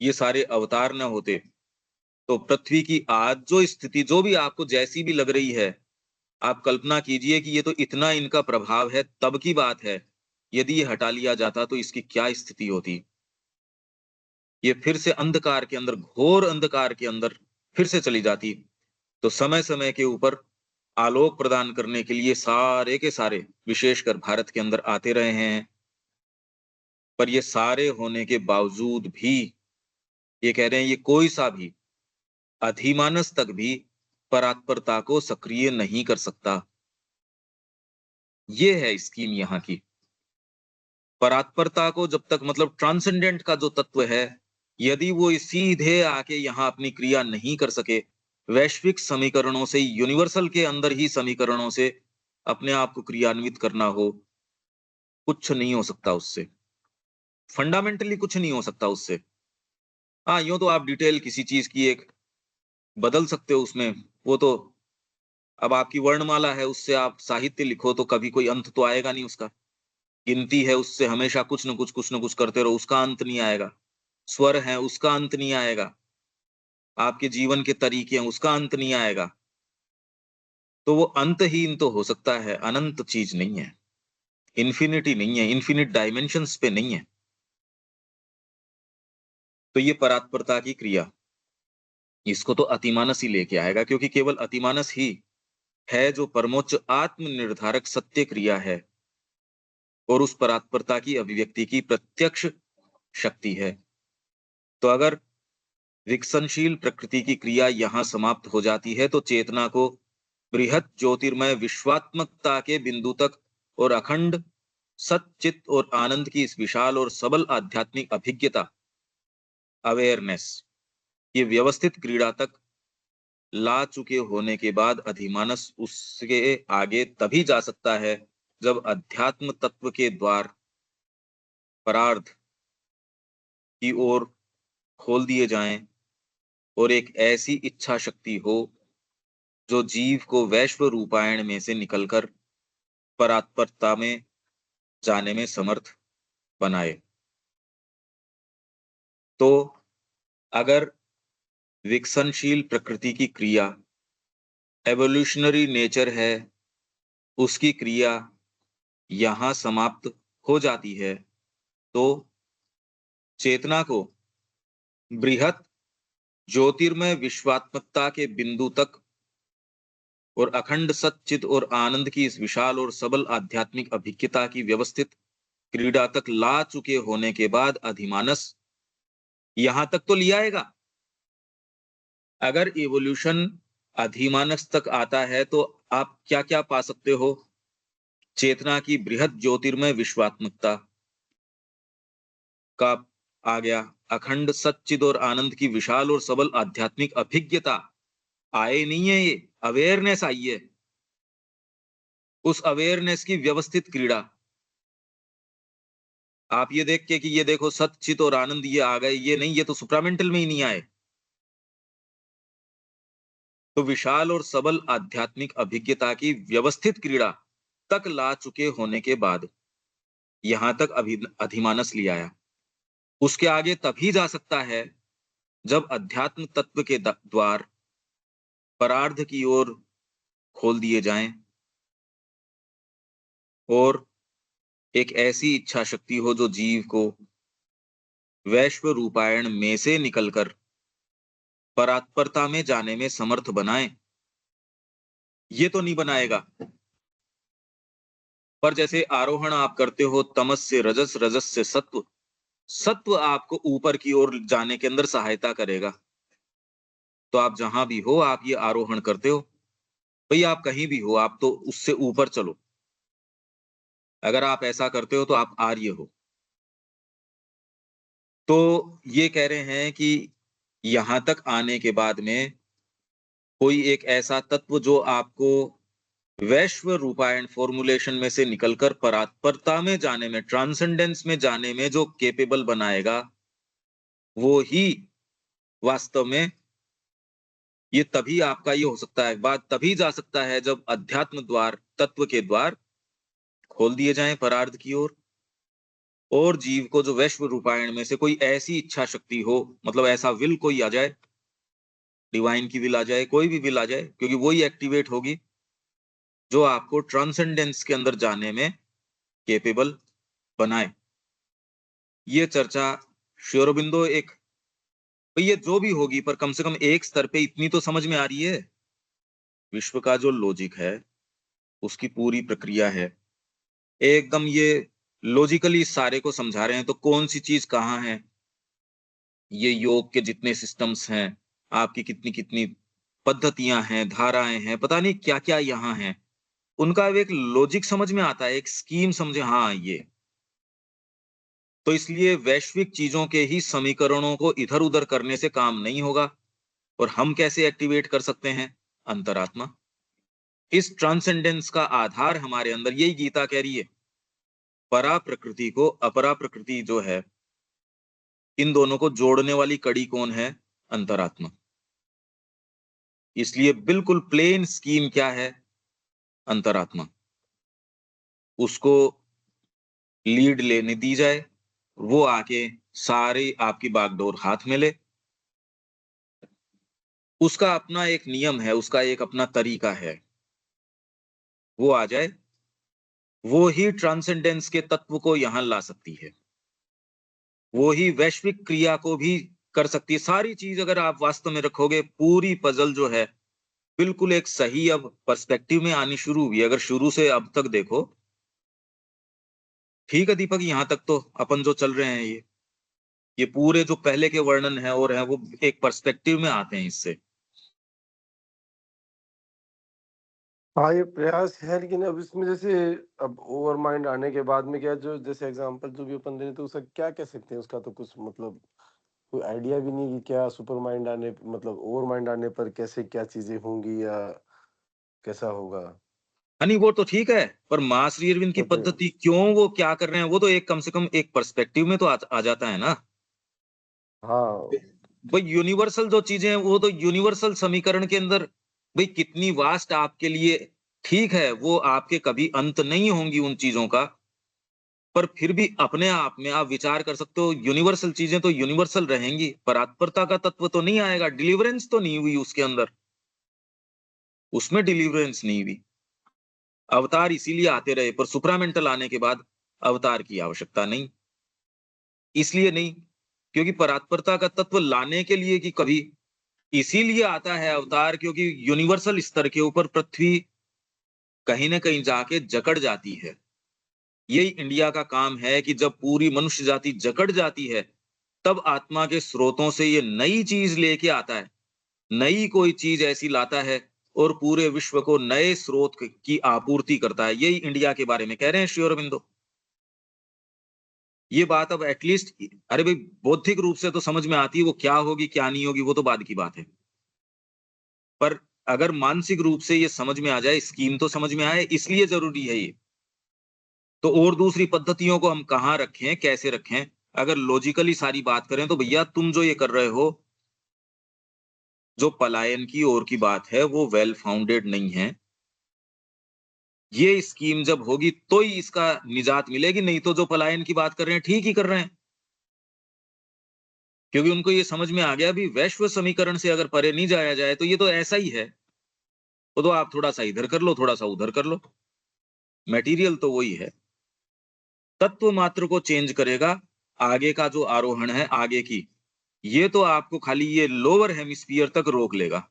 ये सारे अवतार न होते, तो पृथ्वी की आज जो स्थिति जो भी आपको जैसी भी लग रही है, आप कल्पना कीजिए कि ये तो इतना इनका प्रभाव है तब की बात है। यदि ये हटा लिया जाता तो इसकी क्या स्थिति होती। ये फिर से अंधकार के अंदर, घोर अंधकार के अंदर फिर से चली जाती। तो समय समय के ऊपर आलोक प्रदान करने के लिए सारे के सारे विशेषकर भारत के अंदर आते रहे हैं। पर ये सारे होने के बावजूद भी ये कह रहे हैं ये कोई सा भी अधिमानस तक भी परात्परता को सक्रिय नहीं कर सकता। ये है स्कीम यहाँ की। परात्परता को जब तक मतलब ट्रांसेंडेंट का जो तत्व है, यदि वो सीधे आके यहाँ अपनी क्रिया नहीं कर सके, वैश्विक समीकरणों से, यूनिवर्सल के अंदर ही समीकरणों से अपने आप को क्रियान्वित करना हो, कुछ नहीं हो सकता उससे। फंडामेंटली कुछ नहीं हो सकता उससे। हाँ, यूँ तो आप डिटेल किसी चीज़ की एक बदल सकते हो उसमें, वो तो अब आपकी वर्णमाला है, उससे आप साहित्य लिखो तो कभी कोई अंत तो आएगा नहीं उसका। गिनती है, उससे हमेशा कुछ न कुछ करते रहो, उसका अंत नहीं आएगा। स्वर है, उसका अंत नहीं आएगा। आपके जीवन के तरीके हैं, उसका अंत नहीं आएगा। तो वो अंतहीन तो हो सकता है, अनंत चीज़ नहीं है। इन्फिनिटी नहीं है, इन्फिनिट डायमेंशंस पे नहीं है। तो ये परात्परता की क्रिया, इसको तो अतिमानस ही लेके आएगा, क्योंकि केवल अतिमानस ही है जो परमोच्च आत्म निर्धारक सत्य क्रिया है और उस परात्परता की अभिव्यक्ति की प्रत्यक्ष शक्ति है। तो अगर विकसनशील प्रकृति की क्रिया यहाँ समाप्त हो जाती है तो चेतना को बृहत ज्योतिर्मय विश्वात्मकता के बिंदु तक और अखंड सच्चित और आनंद की इस विशाल और सबल आध्यात्मिक अभिज्ञता अवेयरनेस ये व्यवस्थित क्रीड़ा तक ला चुके होने के बाद अधिमानस उसके आगे तभी जा सकता है जब अध्यात्म तत्व के द्वार परार्थ की ओर खोल दिए जाएं और एक ऐसी इच्छा शक्ति हो जो जीव को वैश्व रूपायण में से निकलकर परात्परता में जाने में समर्थ बनाए। तो अगर विकसनशील प्रकृति की क्रिया एवोल्यूशनरी नेचर है, उसकी क्रिया यहां समाप्त हो जाती है तो चेतना को बृहत ज्योतिर्मय विश्वात्मकता के बिंदु तक और अखंड सच्चित और आनंद की इस विशाल और सबल आध्यात्मिक अभिज्ञता की व्यवस्थित क्रीड़ा तक ला चुके होने के बाद अधिमानस यहां तक तो ले आएगा। अगर इवोल्यूशन अधिमानस तक आता है तो आप क्या क्या पा सकते हो? चेतना की बृहद ज्योतिर्मय विश्वात्मकता का आ गया, अखंड सच्चिद और आनंद की विशाल और सबल आध्यात्मिक अभिज्ञता आए नहीं है, ये अवेयरनेस आई है। उस अवेयरनेस की व्यवस्थित क्रीड़ा आप ये देख के कि ये देखो सच्चित और आनंद ये आ गए, ये नहीं, ये तो सुप्रामेंटल में ही नहीं आए। तो विशाल और सबल आध्यात्मिक अभिज्ञता की व्यवस्थित क्रीड़ा तक ला चुके होने के बाद यहां तक अधिमानस ले आया। उसके आगे तभी जा सकता है जब अध्यात्म तत्व के द्वार परार्ध की ओर खोल दिए जाएं और एक ऐसी इच्छा शक्ति हो जो जीव को वैश्व रूपायण में से निकलकर परात्परता में जाने में समर्थ बनाए। ये तो नहीं बनाएगा, पर जैसे आरोहण आप करते हो तमस से रजस, रजस से सत्व, सत्व आपको ऊपर की ओर जाने के अंदर सहायता करेगा। तो आप जहां भी हो आप ये आरोहण करते हो, भाई आप कहीं भी हो आप तो उससे ऊपर चलो। अगर आप ऐसा करते हो तो आप आर्य हो। तो ये कह रहे हैं कि यहां तक आने के बाद में कोई एक ऐसा तत्व जो आपको वैश्व रूपायण फॉर्मुलेशन में से निकलकर परात्परता में जाने में, ट्रांसेंडेंस में जाने में जो केपेबल बनाएगा, वो ही वास्तव में ये तभी आपका ये हो सकता है, बात तभी जा सकता है जब अध्यात्म द्वार, तत्व के द्वार खोल दिए जाएं परार्थ की ओर और जीव को जो वैश्व रूपायण में से कोई ऐसी इच्छा शक्ति हो, मतलब ऐसा विल कोई आ जाए, डिवाइन की विल आ जाए, कोई भी विल आ जाए, क्योंकि वही एक्टिवेट होगी जो आपको ट्रांसेंडेंस के अंदर जाने में केपेबल बनाए। ये चर्चा श्री अरबिंदो एक, ये जो भी होगी पर कम से कम एक स्तर पे इतनी तो समझ में आ रही है। विश्व का जो लॉजिक है, उसकी पूरी प्रक्रिया है, एकदम ये लॉजिकली सारे को समझा रहे हैं। तो कौन सी चीज कहाँ है, ये योग के जितने सिस्टम्स हैं, आपकी कितनी कितनी पद्धतियां हैं, धाराएं हैं, पता नहीं क्या क्या यहाँ हैं, उनका एक लॉजिक समझ में आता है, एक स्कीम समझे, हाँ ये। तो इसलिए वैश्विक चीजों के ही समीकरणों को इधर उधर करने से काम नहीं होगा। और हम कैसे एक्टिवेट कर सकते हैं? अंतरात्मा। इस ट्रांसेंडेंस का आधार हमारे अंदर, यही गीता कह रही है, परा प्रकृति को अपरा प्रकृति जो है, इन दोनों को जोड़ने वाली कड़ी कौन है? अंतरात्मा। इसलिए बिल्कुल प्लेन स्कीम क्या है? अंतरात्मा। उसको लीड लेने दी जाए, वो आके सारी आपकी बागडोर हाथ में ले। उसका अपना एक नियम है, उसका एक अपना तरीका है, वो आ जाए, वो ही ट्रांसेंडेंस के तत्व को यहां ला सकती है, वो ही वैश्विक क्रिया को भी कर सकती है। सारी चीज अगर आप वास्तव में रखोगे, पूरी पजल जो है बिल्कुल एक सही अब पर्सपेक्टिव में आनी शुरू हुई। अगर शुरू से अब तक देखो, ठीक है दीपक, यहां तक तो अपन जो चल रहे हैं ये, ये पूरे जो पहले के वर्णन है और है वो एक पर्सपेक्टिव में आते हैं इससे। हाँ, ये प्रयास है, लेकिन अब इसमें जैसे अब ओवर माइंड आने के बाद में क्या, जो जैसे एग्जांपल जो भी अपन दे रहे थे उसका क्या कह सकते हैं, उसका तो कुछ मतलब कोई आइडिया भी नहीं कि क्या सुपर माइंड आने मतलब ओवर माइंड आने पर कैसे क्या चीजें होंगी या कैसा होगा। हाँ, नहीं वो तो ठीक है, पर माँ श्री अरविंद की क्योंकि पद्धति क्यों वो क्या कर रहे हैं, वो तो एक कम से कम एक पर्सपेक्टिव में तो आ जाता है ना। हाँ, भाई यूनिवर्सल जो चीजें हैं वो तो यूनिवर्सल समीकरण के अंदर, भाई कितनी वास्ट आपके लिए, ठीक है वो आपके कभी अंत नहीं होंगी उन चीजों का, पर फिर भी अपने आप में आप विचार कर सकते हो यूनिवर्सल चीजें तो यूनिवर्सल रहेंगी, परात्परता का तत्व तो नहीं आएगा, डिलीवरेंस तो नहीं हुई उसके अंदर, उसमें डिलीवरेंस नहीं हुई। अवतार इसीलिए आते रहे, पर सुप्रामेंटल आने के बाद अवतार की आवश्यकता नहीं। इसलिए नहीं, क्योंकि परात्परता का तत्व लाने के लिए कि कभी, इसीलिए आता है अवतार, क्योंकि यूनिवर्सल स्तर के ऊपर पृथ्वी कहीं ना कहीं जाके जकड़ जाती है। यही इंडिया का काम है कि जब पूरी मनुष्य जाति जकड़ जाती है, तब आत्मा के स्रोतों से ये नई चीज लेके आता है, नई कोई चीज ऐसी लाता है और पूरे विश्व को नए स्रोत की आपूर्ति करता है। यही इंडिया के बारे में कह रहे हैं श्री अरबिंदो। ये बात अब एटलीस्ट, अरे भाई बौद्धिक रूप से तो समझ में आती है, वो क्या होगी क्या नहीं होगी वो तो बाद की बात है, पर अगर मानसिक रूप से ये समझ में आ जाए, स्कीम तो समझ में आए, इसलिए जरूरी है ये। तो और दूसरी पद्धतियों को हम कहाँ रखें, कैसे रखें, अगर लॉजिकली सारी बात करें तो भैया तुम जो ये कर रहे हो, जो पलायन की ओर की बात है वो वेल फाउंडेड नहीं है। ये स्कीम जब होगी तो ही इसका निजात मिलेगी, नहीं तो जो पलायन की बात कर रहे हैं ठीक ही कर रहे हैं, क्योंकि उनको ये समझ में आ गया भी वैश्व समीकरण से अगर परे नहीं जाया जाए तो ये तो ऐसा ही है, वो तो आप थोड़ा सा इधर कर लो थोड़ा सा उधर कर लो, मटेरियल तो वही है, तत्व मात्र को चेंज करेगा। आगे का जो आरोहण है आगे की, ये तो आपको खाली ये लोअर हेमिस्फीयर तक रोक लेगा।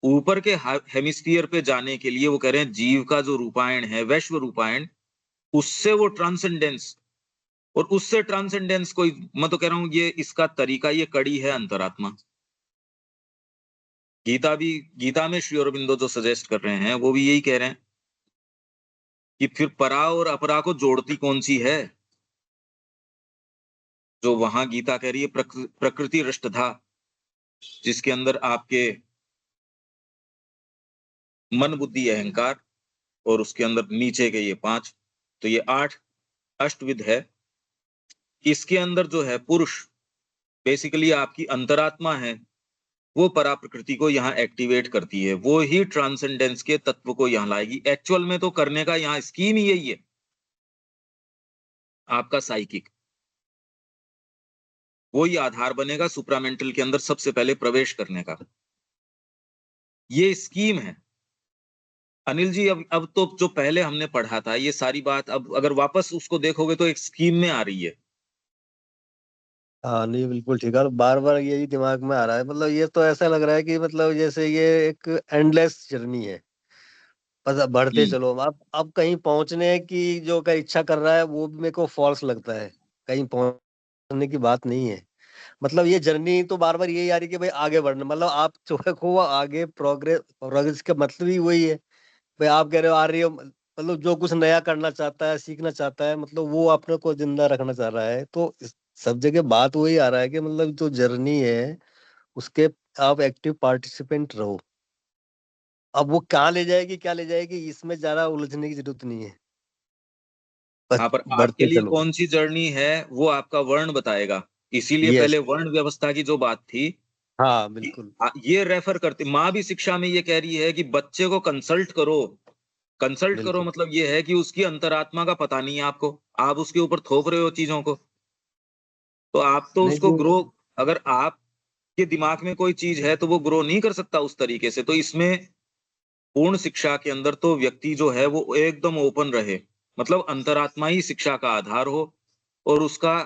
ऊपर के हेमिस्फीयर पे जाने के लिए वो कह रहे हैं जीव का जो रूपायण है वैश्व रूपायण, उससे वो ट्रांसेंडेंस, और उससे ट्रांसेंडेंस कोई, मैं तो कह रहा हूं ये इसका तरीका, ये कड़ी है अंतरात्मा। गीता भी, गीता में श्री अरबिंदो जो सजेस्ट कर रहे हैं वो भी यही कह रहे हैं कि फिर परा और अपरा को जोड़ती कौन सी है, जो वहां गीता कह रही है प्रकृति रष्टधा, जिसके अंदर आपके मन बुद्धि अहंकार, और उसके अंदर नीचे के ये पांच, तो ये आठ अष्टविध है। इसके अंदर जो है पुरुष, बेसिकली आपकी अंतरात्मा है, वो परा प्रकृति को यहाँ एक्टिवेट करती है, वो ही ट्रांसेंडेंस के तत्व को यहाँ लाएगी। एक्चुअल में तो करने का यहाँ स्कीम ही यही है, आपका साइकिक वही आधार बनेगा सुप्रामेंटल के अंदर सबसे पहले प्रवेश करने का, ये स्कीम है। अनिल जी, अब तो जो पहले हमने पढ़ा था ये सारी बात, अब अगर वापस उसको देखोगे तो एक स्कीम में आ रही है। हाँ नहीं बिल्कुल ठीक है, और बार बार यही दिमाग में आ रहा है, मतलब ये तो ऐसा लग रहा है कि मतलब जैसे ये एक एंडलेस जर्नी है, बस अब बढ़ते हम्म। चलो। अब कहीं पहुंचने की जो का इच्छा कर रहा है वो भी मेरे को फॉल्स लगता है, कहीं पहुंचने की बात नहीं है। मतलब ये जर्नी तो बार बार यही आ रही है कि भाई आगे बढ़ना, मतलब आप जो है को आगे प्रोग्रेस, प्रोग्रेस का मतलब ही वही है। भाई आप कह रहे हो आ रही हो, मतलब जो कुछ नया करना चाहता है सीखना चाहता है, मतलब वो अपने को जिंदा रखना चाह रहा है, तो सब जगह बात वही आ रहा है कि मतलब जो जर्नी है उसके आप एक्टिव पार्टिसिपेंट रहो। अब वो कहाँ ले जाएगी क्या ले जाएगी इसमें ज्यादा उलझने की जरूरत नहीं है, बस हाँ, पर आपके बढ़ते लिए चलो। कौन सी जर्नी है वो आपका वर्ण बताएगा। इसीलिए यस। पहले वर्ण व्यवस्था की जो बात थी, हाँ बिल्कुल। ये रेफर करती माँ भी शिक्षा में ये कह रही है कि बच्चे को कंसल्ट करो। कंसल्ट करो बिल्कुल मतलब ये है कि उसकी अंतरात्मा का पता नहीं है आपको, आप उसके ऊपर थोप रहे हो चीजों को, तो आप तो नहीं उसको जो ग्रो, अगर आपके दिमाग में कोई चीज है तो वो ग्रो नहीं कर सकता उस तरीके से। तो इसमें पूर्ण शिक्षा के अंदर तो व्यक्ति जो है वो एकदम ओपन रहे, मतलब अंतरात्मा ही शिक्षा का आधार हो, और उसका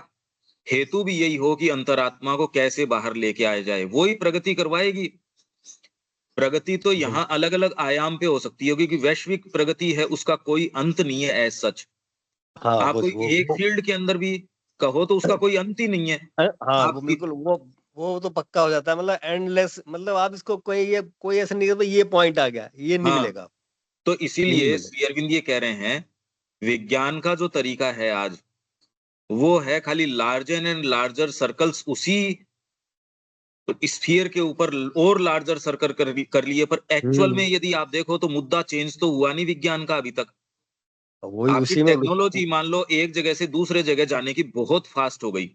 हेतु भी यही हो कि अंतरात्मा को कैसे बाहर लेके आया जाए, वो ही प्रगति करवाएगी। प्रगति तो बिल, यहाँ अलग अलग आयाम पे हो सकती है, क्योंकि वैश्विक प्रगति है उसका कोई अंत नहीं है एज सच। हाँ आप बस कोई एक फील्ड के अंदर भी कहो तो उसका कोई अंत ही नहीं है। हाँ वो आप बिल्कुल वो तो पक्का हो जाता है, मतलब एंडलेस, मतलब आप इसको कोई ऐसा नहीं ये पॉइंट आ गया, ये नहीं हाँ, मिलेगा, तो ये नहीं इसीलिए मिलेगा। श्री अरविंद ये कह रहे हैं, विज्ञान का जो तरीका है आज, वो है खाली लार्जर एंड लार्जर सर्कल्स उसी स्फीयर के ऊपर और लार्जर सर्कल कर लिए, पर एक्चुअल में यदि आप देखो तो मुद्दा चेंज तो हुआ नहीं विज्ञान का अभी तक। वही आपकी उसी में टेक्नोलॉजी मान लो एक जगह से दूसरे जगह जाने की बहुत फास्ट हो गई,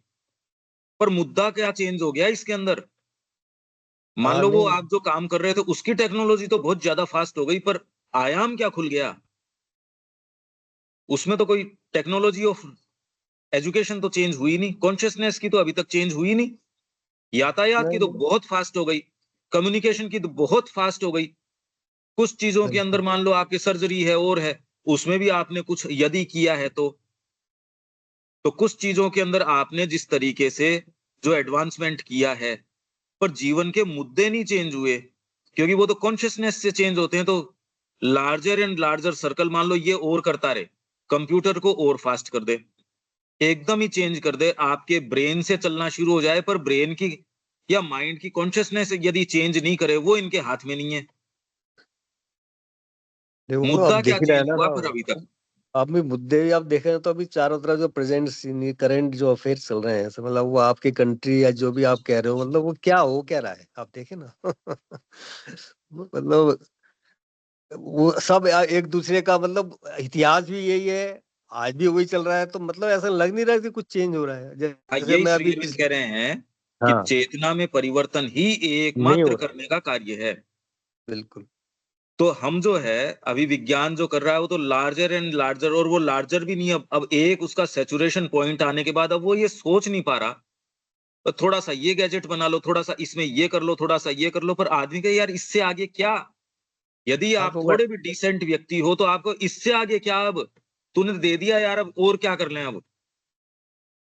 पर मुद्दा क्या चेंज हो गया इसके अंदर? मान हाँ लो वो नहीं, आप जो काम कर रहे थे उसकी टेक्नोलॉजी तो बहुत ज्यादा फास्ट हो गई, पर आयाम क्या खुल गया? उसमें तो कोई टेक्नोलॉजी ऑफ एजुकेशन तो चेंज हुई नहीं, कॉन्शियसनेस की तो अभी तक चेंज हुई नहीं, यातायात की तो नहीं, बहुत फास्ट हो गई, कम्युनिकेशन की तो बहुत फास्ट हो गई। कुछ चीजों के अंदर बिल्कुल मान लो आपकी सर्जरी है और है, उसमें भी आपने कुछ यदि किया है तो कुछ चीजों के अंदर आपने जिस तरीके से जो एडवांसमेंट किया है, पर जीवन के मुद्दे नहीं चेंज हुए, क्योंकि वो तो कॉन्शियसनेस से चेंज होते हैं। तो लार्जर एंड लार्जर सर्कल मान लो ये और करता रहे, कंप्यूटर को और फास्ट कर दे, एकदम ही चेंज कर दे, आपके ब्रेन से चलना शुरू हो जाए, पर ब्रेन की या माइंड की कॉन्शियसनेस यदि चेंज नहीं करे, वो इनके हाथ में नहीं है। देखो, मुद्दा अब क्या देख ही रहे हैं चेंज ना हुआ पर अभी ना, तक? आप भी मुद्दे भी आप देख रहे हैं, तो अभी चारों तरफ जो प्रेजेंट करंट जो अफेयर चल रहे हैं, ऐसे मतलब वो आपकी कंट्री या जो भी आप कह रहे हो, मतलब वो क्या हो क्या रहा है, आप देखें ना। मतलब वो सब एक दूसरे का, मतलब इतिहास भी यही है, आज भी वही चल रहा है, तो मतलब ऐसा लग नहीं रहा कि कुछ चेंज हो रहा है। जैसे यही मैं श्री अभी अरविंद कह रहे हैं कि हाँ, चेतना में परिवर्तन ही नहीं एकमात्र हो रहा, करने का कार्य है। बिल्कुल। तो हम जो है अभी विज्ञान जो कर रहा है वो तो लार्जर एंड लार्जर, और वो लार्जर भी नहीं, अब एक उसका सैचुरेशन पॉइंट आने के बाद अब वो ये सोच नहीं पा रहा, तो थोड़ा सा ये गैजेट बना लो, थोड़ा सा इसमें ये कर लो, थोड़ा सा ये कर लो, पर आदमी का यार इससे आगे क्या? यदि आप आप थोड़े भी डिसेंट व्यक्ति हो तो आपको इससे आगे क्या? अब तूने दे दिया यार, अब और क्या कर लें? अब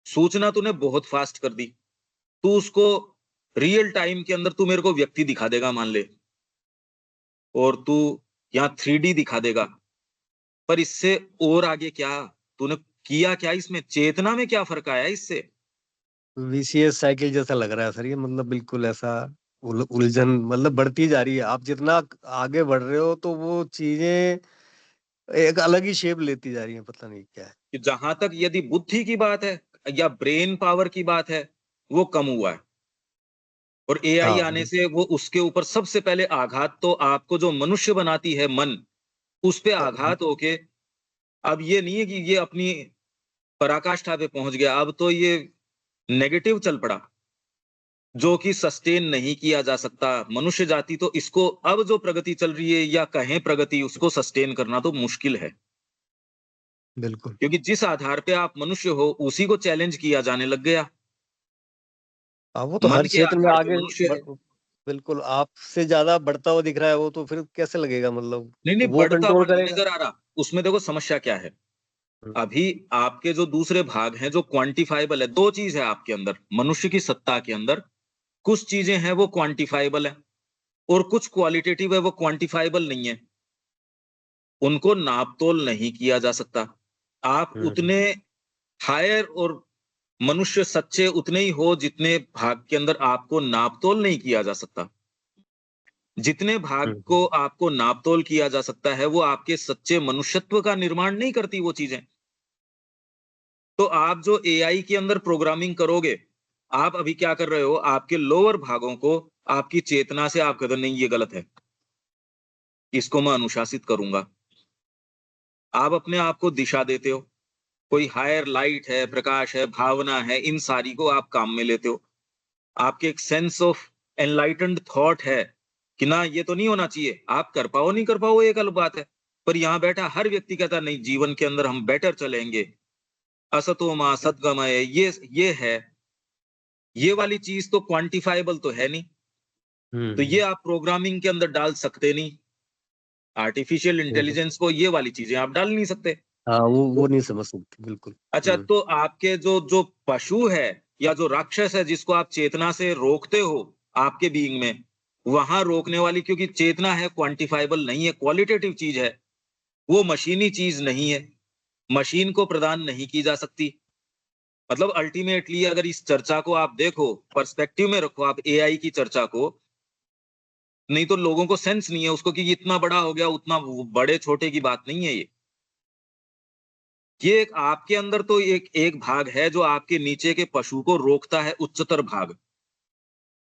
सूचना तूने बहुत फास्ट कर दी, तू उसको रियल टाइम के अंदर तू मेरे को व्यक्ति दिखा देगा मान ले, और तू यहाँ 3D दिखा देगा, पर इससे और आगे क्या? तूने किया क्या? इसमें चेतना में क्या फर्क आया इससे? वीसीएस साइकिल जैसा लग रहा है सर, ये मतलब बिल्कुल ऐसा उलझन मतलब बढ़ती जा रही है। आप जितना आगे बढ़ रहे हो तो वो चीजें एक अलग ही शेप लेती जा रही है, पता नहीं क्या है। कि जहां तक यदि बुद्धि की बात है या ब्रेन पावर की बात है, वो कम हुआ है, और एआई हाँ आने से वो उसके ऊपर सबसे पहले आघात तो आपको जो मनुष्य बनाती है मन, उस पे आघात होके अब ये नहीं है कि ये अपनी पराकाष्ठा पे पहुंच गया, अब तो ये नेगेटिव चल पड़ा, जो कि सस्टेन नहीं किया जा सकता। मनुष्य जाति तो इसको अब जो प्रगति चल रही है या कहें प्रगति, उसको सस्टेन करना तो मुश्किल है, बिल्कुल। क्योंकि जिस आधार पे आप मनुष्य हो उसी को चैलेंज किया जाने लग गया। वो तो मन हर के क्षेत्र में आधार पे आगे मनुष्य है। बिल्कुल आपसे ज्यादा बढ़ता हुआ दिख रहा है वो, तो फिर कैसे लगेगा, मतलब नहीं नहीं, वो बढ़ता कंट्रोल हुआ नहीं करेगा। नजर आ रहा। उसमें देखो समस्या क्या है, हम्म, अभी आपके जो दूसरे भाग हैं जो क्वांटिफाइबल है, दो चीज है आपके अंदर, मनुष्य की सत्ता के अंदर कुछ चीजें हैं वो क्वांटिफाइबल है, और कुछ क्वालिटेटिव है वो क्वांटिफाइबल नहीं है, उनको नापतोल नहीं किया जा सकता। आप हम्म, उतने हायर और मनुष्य सच्चे उतने ही हो जितने भाग के अंदर आपको नापतोल नहीं किया जा सकता। जितने भाग हम्म, को आपको नापतोल किया जा सकता है वो आपके सच्चे मनुष्यत्व का निर्माण नहीं करती वो चीजें। तो आप जो एआई के अंदर प्रोग्रामिंग करोगे, आप अभी क्या कर रहे हो, आपके लोअर भागों को आपकी चेतना से आप कहते हो नहीं ये गलत है, इसको मैं अनुशासित करूंगा। आप अपने आप को दिशा देते हो, कोई हायर लाइट है, प्रकाश है, भावना है, इन सारी को आप काम में लेते हो। आपके एक सेंस ऑफ एनलाइटेंड थॉट है कि ना ये तो नहीं होना चाहिए, आप कर पाओ नहीं कर पाओ एक अलग बात है, पर यहाँ बैठा हर व्यक्ति कहता नहीं जीवन के अंदर हम बेटर चलेंगे, असतो मां सद्गमय, ये है, ये वाली चीज तो क्वांटिफाइबल तो है नहीं, तो ये हम्म, आप प्रोग्रामिंग के अंदर डाल सकते नहीं, आर्टिफिशियल हम्म। इंटेलिजेंस को ये वाली चीजें आप डाल नहीं सकते। हाँ, वो तो नहीं समझ सकती, बिल्कुल। अच्छा, हम्म, तो आपके जो जो पशु है या जो राक्षस है जिसको आप चेतना से रोकते हो आपके बीइंग में, वहां रोकने वाली, क्योंकि चेतना है क्वांटिफाइबल नहीं है, क्वालिटेटिव चीज है, वो मशीनी चीज नहीं है, मशीन को प्रदान नहीं की जा सकती। मतलब अल्टीमेटली अगर इस चर्चा को आप देखो, पर्सपेक्टिव में रखो आप एआई की चर्चा को, नहीं तो लोगों को सेंस नहीं है उसको कि ये इतना बड़ा हो गया, उतना बड़े छोटे की बात नहीं है ये। ये एक आपके अंदर तो एक भाग है जो आपके नीचे के पशु को रोकता है, उच्चतर भाग।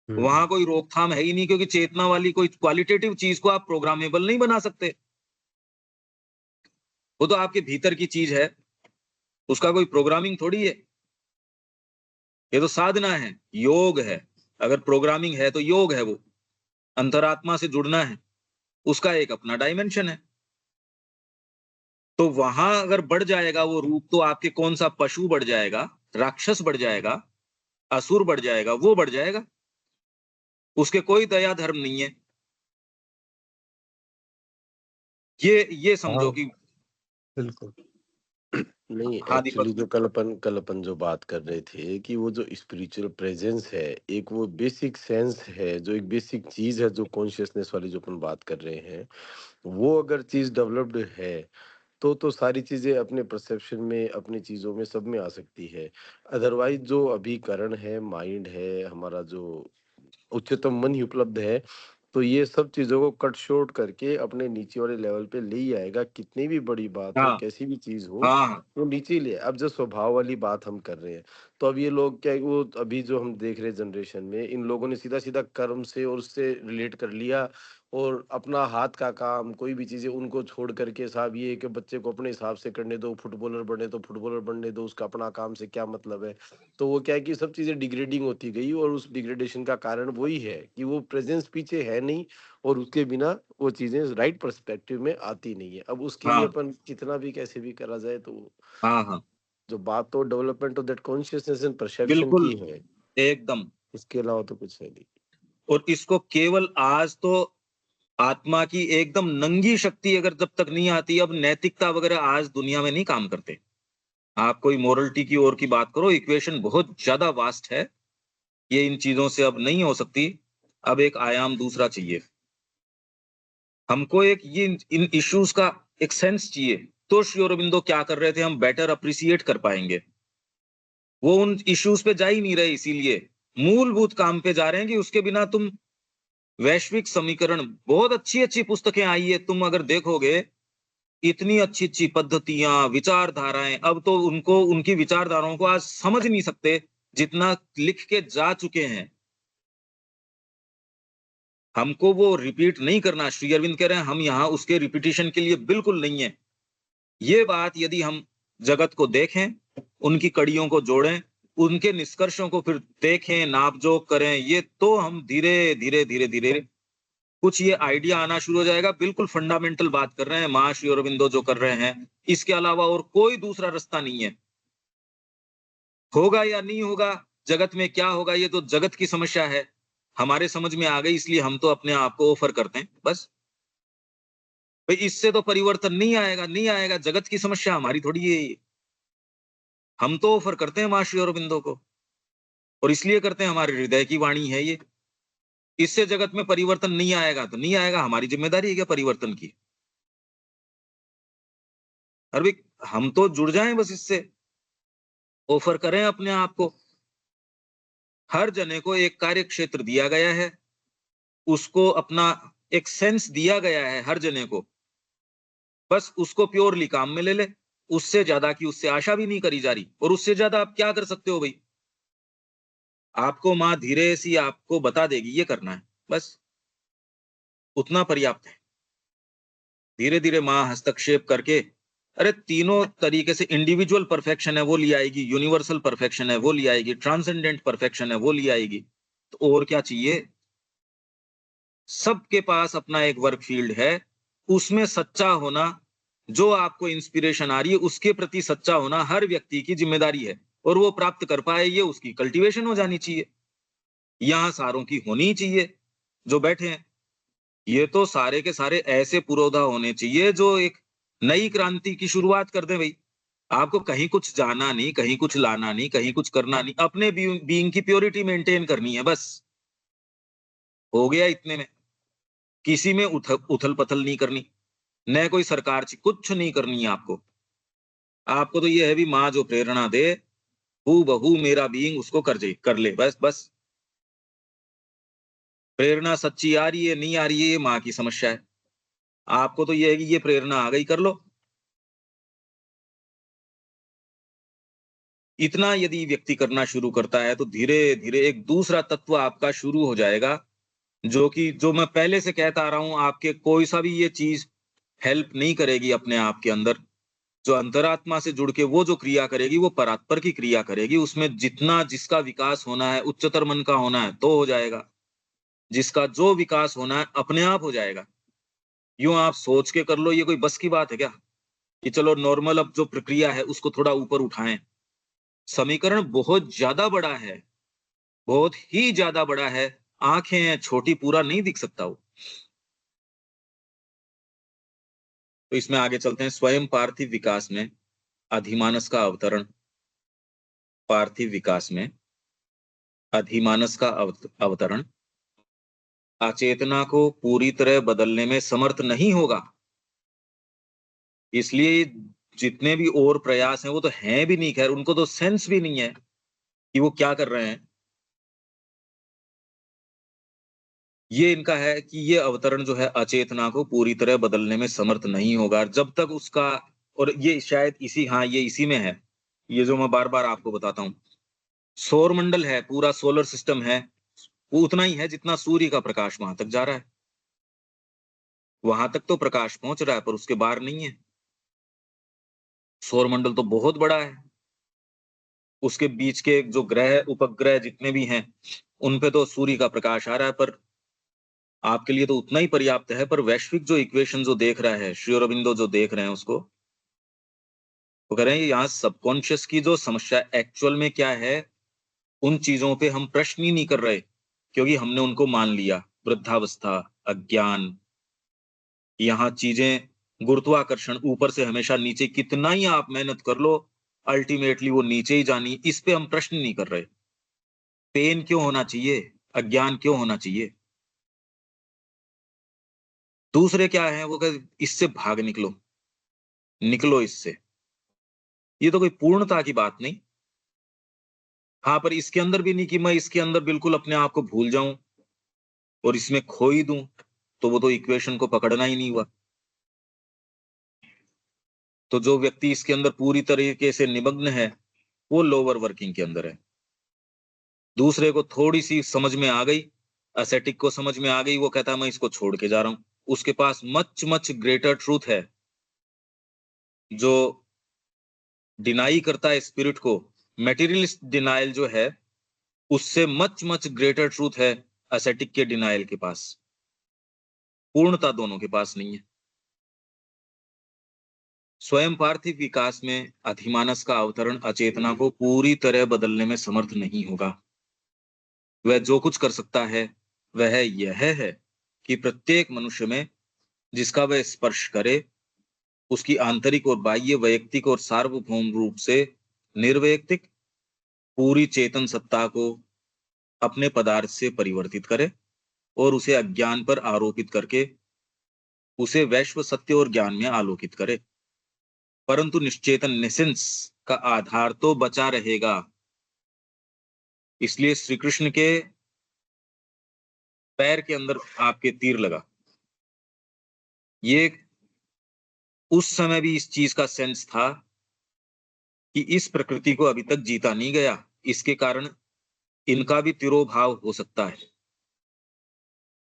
वहां कोई रोकथाम है ही नहीं, क्योंकि चेतना वाली कोई क्वालिटेटिव चीज को आप प्रोग्रामेबल नहीं बना सकते। वो तो आपके भीतर की चीज है, उसका कोई प्रोग्रामिंग थोड़ी है। ये तो साधना है, योग है। अगर प्रोग्रामिंग है तो योग है, वो अंतरात्मा से जुड़ना है, उसका एक अपना डायमेंशन है। तो वहां अगर बढ़ जाएगा वो रूप, तो आपके कौन सा पशु बढ़ जाएगा, राक्षस बढ़ जाएगा, असुर बढ़ जाएगा, वो बढ़ जाएगा। उसके कोई दया धर्म नहीं है। ये समझो हाँ कि बिल्कुल। नहीं, हाँ एक्चुअली दीपक। जो कल अपन जो बात कर रहे थे कि वो जो स्पिरिचुअल प्रेजेंस है, एक वो बेसिक सेंस है, जो एक बेसिक चीज है, जो कॉन्शियसनेस वाली जो अपन बात कर रहे हैं, वो अगर चीज डेवलप्ड है तो सारी चीजें अपने परसेप्शन में, अपनी चीजों में, सब में आ सकती है। अदरवाइज जो अभी करण है, माइंड है हमारा, जो उच्चतम मन ही उपलब्ध है, तो ये सब चीज़ों को कट शॉर्ट करके अपने नीचे वाले लेवल पे ले ही आएगा। कितनी भी बड़ी बात हो, हाँ कैसी भी चीज़ हो, हाँ वो नीचे ही ले। अब जो स्वभाव वाली बात हम कर रहे हैं, तो अब ये लोग क्या, वो अभी जो हम देख रहे हैं जनरेशन में, इन लोगों ने सीधा सीधा कर्म से और उससे रिलेट कर लिया, और अपना हाथ का काम, कोई भी चीज़ें उनको छोड़ करके, साहब ये है कि बच्चे को अपने हिसाब से करने दो, फुटबॉलर बने तो फुटबॉलर बनने दो, उसका अपना काम से क्या मतलब है। तो वो क्या है कि सब चीज़ें डिग्रेडिंग होती गई, और उस डिग्रेडेशन का कारण वही है कि वो प्रेजेंस पीछे है नहीं, और उसके बिना वो चीज़ें राइट पर्सपेक्टिव में आती नहीं है। अब उसके लिए हाँ अपन कितना भी कैसे भी करा जाए, तो हाँ हाँ जो बात तो development of that consciousness and perception बिल्कुल की है, एकदम। इसके अलावा तो कुछ है नहीं। और इसको केवल आज तो आत्मा की एकदम नंगी शक्ति अगर जब तक नहीं आती, अब नैतिकता वगैरह आज दुनिया में नहीं काम करते। आप कोई मोरलिटी की ओर की बात करो, इक्वेशन बहुत ज्यादा वास्ट है, ये इन चीजों से अब नहीं हो सकती। अब एक आयाम दूसरा चाहिए हमको, एक ये इन इश्यूज का एक सेंस चाहिए। तो श्री अरबिंदो क्या कर रहे थे, हम बेटर अप्रिसिएट कर पाएंगे। वो उन इश्यूज पे जा ही नहीं रहे, इसीलिए मूलभूत काम पे जा रहे हैं कि उसके बिना तुम वैश्विक समीकरण, बहुत अच्छी अच्छी पुस्तकें आई है, तुम अगर देखोगे इतनी अच्छी अच्छी पद्धतियां, विचारधाराएं, अब तो उनको, उनकी विचारधाराओं को आज समझ नहीं सकते जितना लिख के जा चुके हैं। हमको वो रिपीट नहीं करना। श्री अरविंद कह रहे हैं हम यहाँ उसके रिपीटिशन के लिए बिल्कुल नहीं है। ये बात यदि हम जगत को देखें, उनकी कड़ियों को जोड़ें, उनके निष्कर्षों को फिर देखें, नापजोक करें, ये तो हम धीरे धीरे धीरे धीरे कुछ ये आइडिया आना शुरू हो जाएगा। बिल्कुल फंडामेंटल बात कर रहे हैं महाश्री अरविंदो जो कर रहे हैं, इसके अलावा और कोई दूसरा रास्ता नहीं है। होगा या नहीं होगा, जगत में क्या होगा, ये तो जगत की समस्या है, हमारे समझ में आ गई, इसलिए हम तो अपने आप को ऑफर करते हैं बस। भाई इससे तो परिवर्तन नहीं आएगा, नहीं आएगा, जगत की समस्या हमारी थोड़ी है ये। हम तो ऑफर करते हैं महर्षि अरविंदो को, और इसलिए करते हैं, हमारे हृदय की वाणी है ये। इससे जगत में परिवर्तन नहीं आएगा तो नहीं आएगा, हमारी जिम्मेदारी है क्या परिवर्तन की। अरे भाई हम तो जुड़ जाएं बस इससे, ऑफर करें अपने आप को। हर जने को एक कार्य क्षेत्र दिया गया है, उसको अपना एक सेंस दिया गया है हर जने को, बस उसको प्योरली काम में ले ले। उससे ज्यादा की उससे आशा भी नहीं करी जा रही, और उससे ज्यादा आप क्या कर सकते हो भाई। आपको माँ धीरे सी आपको बता देगी ये करना है, बस उतना पर्याप्त है। धीरे धीरे माँ हस्तक्षेप करके, अरे तीनों तरीके से इंडिविजुअल परफेक्शन है वो ले आएगी, यूनिवर्सल परफेक्शन है वो ले आएगी, ट्रांसेंडेंट परफेक्शन है वो ले आएगी। तो और क्या चाहिए। सबके पास अपना एक वर्क फील्ड है, उसमें सच्चा होना, जो आपको इंस्पिरेशन आ रही है उसके प्रति सच्चा होना हर व्यक्ति की जिम्मेदारी है। और वो प्राप्त कर पाए ये उसकी कल्टीवेशन हो जानी चाहिए। यहां सारों की होनी चाहिए जो बैठे हैं। ये तो सारे के सारे ऐसे पुरोधा होने चाहिए जो एक नई क्रांति की शुरुआत कर दे भाई। आपको कहीं कुछ जाना नहीं, कहीं कुछ लाना नहीं, कहीं कुछ करना नहीं, अपने बीइंग की प्योरिटी मेंटेन करनी है बस। हो गया इतने में। किसी में उथल पथल नहीं करनी, न कोई सरकार कुछ नहीं करनी है आपको। आपको तो ये है भी माँ जो प्रेरणा दे हूबहू मेरा बीइंग उसको कर ले, बस। प्रेरणा सच्ची आ रही है नहीं आ रही है ये माँ की समस्या है। आपको तो ये है कि ये प्रेरणा आ गई, कर लो। इतना यदि व्यक्ति करना शुरू करता है तो धीरे धीरे एक दूसरा तत्व आपका शुरू हो जाएगा, जो मैं पहले से कहता आ रहा हूं, आपके कोई सा भी ये चीज हेल्प नहीं करेगी अपने आप के अंदर। जो अंतरात्मा से जुड़ के वो जो क्रिया करेगी वो परात्पर की क्रिया करेगी। उसमें जितना जिसका विकास होना है, उच्चतर मन का होना है तो हो जाएगा, जिसका जो विकास होना है अपने आप हो जाएगा। यूं आप सोच के कर लो, ये कोई बस की बात है क्या कि चलो नॉर्मल अब जो प्रक्रिया है उसको थोड़ा ऊपर उठाएं। समीकरण बहुत ज्यादा बड़ा है, बहुत ही ज्यादा बड़ा है। आंखें हैं छोटी, पूरा नहीं दिख सकता वो। तो इसमें आगे चलते हैं। स्वयं पार्थिव विकास में अधिमानस का अवतरण। पार्थिव विकास में अधिमानस का अवतरण अचेतना को पूरी तरह बदलने में समर्थ नहीं होगा। इसलिए जितने भी और प्रयास हैं वो तो हैं भी नहीं, खैर उनको तो सेंस भी नहीं है कि वो क्या कर रहे हैं। ये इनका है कि ये अवतरण जो है अचेतना को पूरी तरह बदलने में समर्थ नहीं होगा जब तक उसका, और ये शायद इसी, हाँ ये इसी में है, ये जो मैं बार बार आपको बताता हूँ। सौर मंडल है, पूरा सोलर सिस्टम है, वो उतना ही है जितना सूर्य का प्रकाश वहां तक जा रहा है। वहां तक तो प्रकाश पहुंच रहा है पर उसके बाहर नहीं है। सौर मंडल तो बहुत बड़ा है, उसके बीच के जो ग्रह उपग्रह जितने भी हैं उन पे तो सूर्य का प्रकाश आ रहा है, पर आपके लिए तो उतना ही पर्याप्त है। पर वैश्विक जो इक्वेशन जो देख रहा है श्री अरबिंदो, जो देख रहे हैं उसको, वो कह रहे हैं यहाँ सबकॉन्शियस की जो समस्या एक्चुअल में क्या है, उन चीजों पे हम प्रश्न ही नहीं कर रहे क्योंकि हमने उनको मान लिया। वृद्धावस्था, अज्ञान, यहाँ चीजें, गुरुत्वाकर्षण ऊपर से हमेशा नीचे, कितना ही आप मेहनत कर लो अल्टीमेटली वो नीचे ही जानी। इस पे हम प्रश्न नहीं कर रहे। पेन क्यों होना चाहिए, अज्ञान क्यों होना चाहिए। दूसरे क्या है, वो कहते इससे भाग निकलो, निकलो इससे। ये तो कोई पूर्णता की बात नहीं। हाँ, पर इसके अंदर भी नहीं कि मैं इसके अंदर बिल्कुल अपने आप को भूल जाऊं और इसमें खो ही दूं, तो वो तो इक्वेशन को पकड़ना ही नहीं हुआ। तो जो व्यक्ति इसके अंदर पूरी तरीके से निमग्न है वो लोअर वर्किंग के अंदर है। दूसरे को थोड़ी सी समझ में आ गई, असेटिक को समझ में आ गई, वो कहता है मैं इसको छोड़ के जा रहा हूं। उसके पास मच मच ग्रेटर ट्रूथ है। जो डिनाई करता है स्पिरिट को, मेटीरियलिस्ट डिनाइल जो है, उससे मच मच ग्रेटर ट्रूथ है असेटिक के डिनाइल के पास। पूर्णता दोनों के पास नहीं है। स्वयं पार्थिव विकास में अधिमानस का अवतरण अचेतना को पूरी तरह बदलने में समर्थ नहीं होगा। वह जो कुछ कर सकता है वह यह है कि प्रत्येक मनुष्य में जिसका वह स्पर्श करे, उसकी आंतरिक और बाह्य, वैयक्तिक और सार्वभौम रूप से निर्वैयक्तिक पूरी चेतन सत्ता को अपने पदार्थ से परिवर्तित करे और उसे अज्ञान पर आरोपित करके उसे वैश्व सत्य और ज्ञान में आलोकित करे। परंतु निश्चेतन नेसेंस का आधार तो बचा रहेगा। इसलिए श्री कृष्ण के पैर के अंदर आपके तीर लगा, ये उस समय भी इस चीज का सेंस था कि इस प्रकृति को अभी तक जीता नहीं गया, इसके कारण इनका भी तिरोभाव हो सकता है।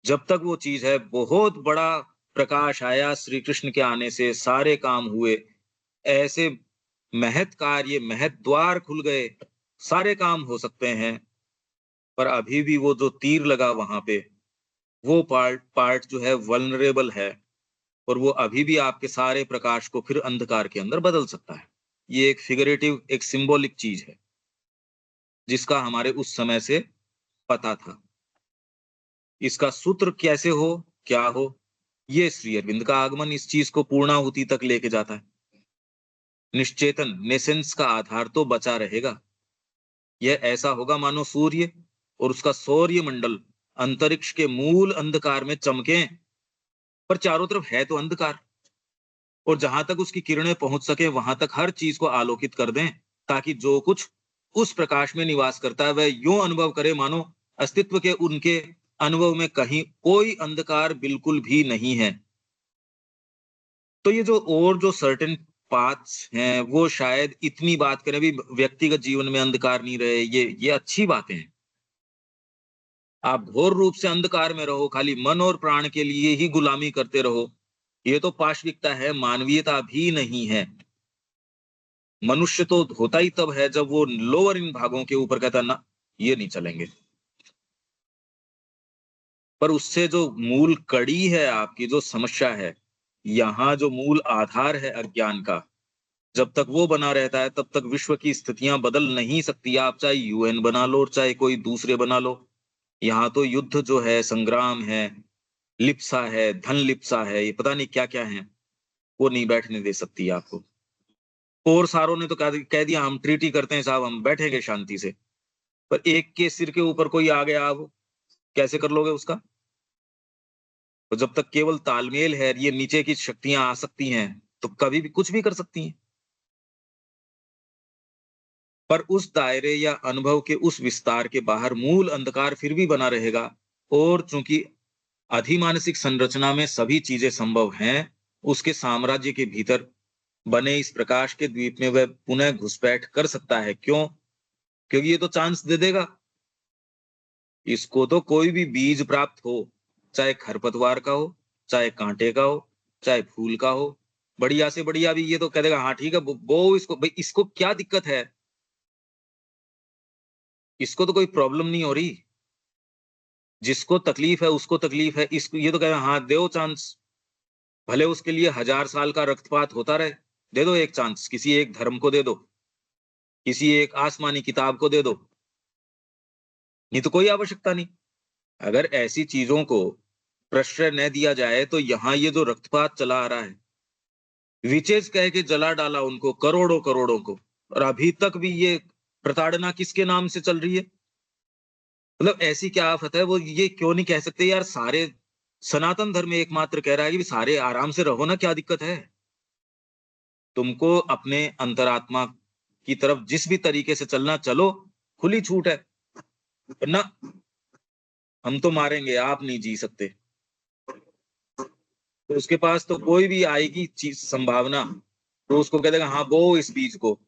जब तक वो चीज है, बहुत बड़ा प्रकाश आया श्री कृष्ण के आने से, सारे काम हुए, ऐसे महत कार्य, महत द्वार खुल गए, सारे काम हो सकते हैं, पर अभी भी वो जो तीर लगा वहां पे, वो पार्ट जो है वल्नरेबल है, और वो अभी भी आपके सारे प्रकाश को फिर अंधकार के अंदर बदल सकता है। ये एक फिगरेटिव, एक सिंबॉलिक चीज है जिसका हमारे उस समय से पता था। इसका सूत्र कैसे हो, क्या हो, ये श्री अरविंद का आगमन इस चीज को पूर्णाहुति तक लेके जाता है। निश्चेतन नेसेंस का आधार तो बचा रहेगा। यह ऐसा होगा मानो सूर्य और उसका सौर्य मंडल अंतरिक्ष के मूल अंधकार में चमके, पर चारों तरफ है तो अंधकार, और जहां तक उसकी किरणें पहुंच सके वहां तक हर चीज को आलोकित कर दें, ताकि जो कुछ उस प्रकाश में निवास करता है, वह यूं अनुभव करे मानो अस्तित्व के उनके अनुभव में कहीं कोई अंधकार बिल्कुल भी नहीं है। तो ये जो सर्टेन पाथ्स हैं, वो शायद इतनी बात करें भी व्यक्तिगत जीवन में अंधकार नहीं रहे, ये अच्छी बातें हैं। आप घोर रूप से अंधकार में रहो, खाली मन और प्राण के लिए ही गुलामी करते रहो, ये तो पाशविकता है, मानवीयता भी नहीं है। मनुष्य तो होता ही तब है जब वो लोअर इन भागों के ऊपर कहता ना, ये नहीं चलेंगे। पर उससे जो मूल कड़ी है, आपकी जो समस्या है, यहाँ जो मूल आधार है अज्ञान का, जब तक वो बना रहता है तब तक विश्व की स्थितियां बदल नहीं सकती। आप चाहे यूएन बना लो और चाहे कोई दूसरे बना लो, यहाँ तो युद्ध जो है, संग्राम है, लिप्सा है, धन लिप्सा है, ये पता नहीं क्या क्या है, वो नहीं बैठने दे सकती आपको। और सारों ने तो कह दिया हम ट्रीटी करते हैं साहब, हम बैठेंगे शांति से, पर एक के सिर के ऊपर कोई आ गया, आप कैसे कर लोगे उसका? तो जब तक केवल तालमेल है, ये नीचे की शक्तियां आ सकती हैं तो कभी भी कुछ भी कर सकती हैं। पर उस दायरे या अनुभव के उस विस्तार के बाहर मूल अंधकार फिर भी बना रहेगा। और चूंकि अधिमानसिक संरचना में सभी चीजें संभव हैं, उसके साम्राज्य के भीतर बने इस प्रकाश के द्वीप में वह पुनः घुसपैठ कर सकता है। क्यों? क्योंकि ये तो चांस दे देगा। इसको तो कोई भी बीज प्राप्त हो, चाहे खरपतवार का हो, चाहे कांटे का हो, चाहे फूल का हो, बढ़िया से बढ़िया भी ये तो कह देगा हाँ ठीक है, बो इसको, भाई इसको क्या दिक्कत है? इसको तो कोई प्रॉब्लम नहीं हो रही। जिसको तकलीफ है उसको तकलीफ है, इसको ये तो कह रहा हाँ दो चांस, भले उसके लिए 1000 साल का रक्तपात होता रहे, दे दो एक चांस, किसी एक धर्म को दे दो, किसी एक आसमानी किताब को दे दो, नहीं तो कोई आवश्यकता नहीं। अगर ऐसी चीजों को प्रश्रय न दिया जाए तो यहाँ ये जो रक्तपात चला आ रहा है, विचेज कह के जला डाला उनको, करोड़ों करोड़ों को, और अभी तक भी ये प्रताड़ना किसके नाम से चल रही है? मतलब ऐसी क्या आफत है? वो ये क्यों नहीं कह सकते यार, सारे सनातन धर्म एकमात्र कह रहा है कि सारे आराम से रहो ना, क्या दिक्कत है? तुमको अपने अंतरात्मा की तरफ जिस भी तरीके से चलना चलो, खुली छूट है, ना हम तो मारेंगे, आप नहीं जी सकते। तो उसके पास तो कोई भी आएगी चीज संभावना, तो उसको कह देगा हाँ बो इस बीज को।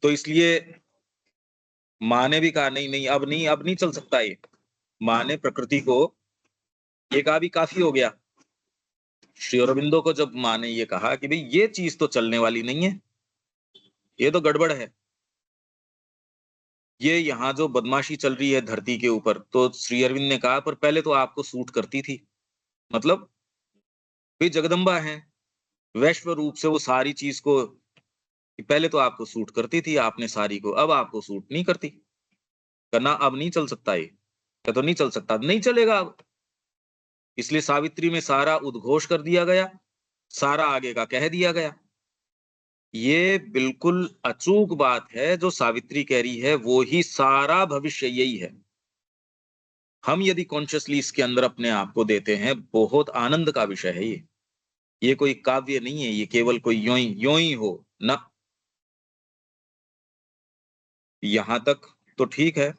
तो इसलिए माँ ने भी कहा नहीं नहीं, अब नहीं चल सकता ये। माँ ने प्रकृति को ये कहा भी काफी हो गया। श्री अरविंदो को जब माँ ने ये कहा कि भाई ये चीज तो चलने वाली नहीं है, ये तो गड़बड़ है, ये यहाँ जो बदमाशी चल रही है धरती के ऊपर, तो श्री अरविंद ने कहा पर पहले तो आपको सूट करती थी। मतलब भी जगदम्बा है, वैश्व रूप से वो सारी चीज को, पहले तो आपको सूट करती थी आपने सारी को, अब आपको सूट नहीं करती। करना अब नहीं चल सकता, ये तो नहीं चल सकता, नहीं चलेगा अब। इसलिए सावित्री में सारा उद्घोष कर दिया गया, सारा आगे का कह दिया गया। ये बिल्कुल अचूक बात है जो सावित्री कह रही है, वो ही सारा भविष्य यही है। हम यदि कॉन्शियसली इसके अंदर अपने आप को देते हैं, बहुत आनंद का विषय है ये कोई काव्य नहीं है, ये केवल कोई यों ही हो ना। यहां तक तो ठीक है।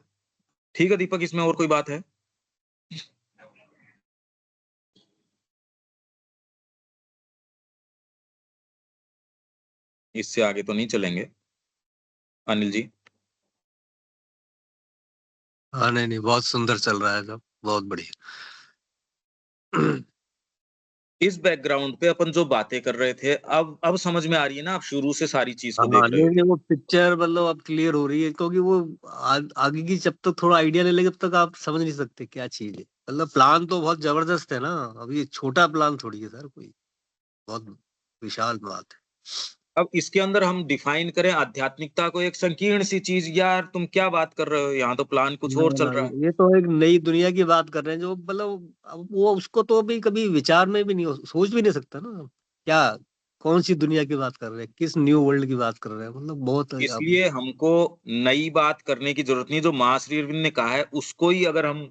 ठीक है दीपक, इसमें और कोई बात है? इससे आगे तो नहीं चलेंगे अनिल जी? हाँ नहीं नहीं, बहुत सुंदर चल रहा है सब, बहुत बढ़िया। इस बैकग्राउंड पे अपन जो बातें कर रहे थे, अब समझ में आ रही है ना? आप शुरू से सारी चीज को हाँ देख रहे नहीं हो। नहीं, वो पिक्चर मतलब अब क्लियर हो रही है, क्योंकि वो आगे की जब तक थोड़ा आइडिया नहीं लगे तब तक आप समझ नहीं सकते क्या चीज है। मतलब प्लान तो बहुत जबरदस्त है ना, अब ये छोटा प्लान थोड़ी है सर, कोई बहुत विशाल बात है। अब इसके अंदर हम डिफाइन करें आध्यात्मिकता को एक संकीर्ण सी चीज, यार तुम क्या बात कर रहे हो, यहाँ तो प्लान कुछ ना और चल ना, रहा है। ये तो एक नई दुनिया की बात कर रहे हैं, जो मतलब अब वो उसको तो अभी कभी विचार में भी नहीं सोच भी नहीं सकता ना, क्या कौन सी दुनिया की बात कर रहे हैं, किस न्यू वर्ल्ड की बात कर रहे हैं, मतलब बहुत अब। इसलिए हमको नई बात करने की जरूरत नहीं, जो माँ श्री अरविंद ने कहा है उसको ही अगर हम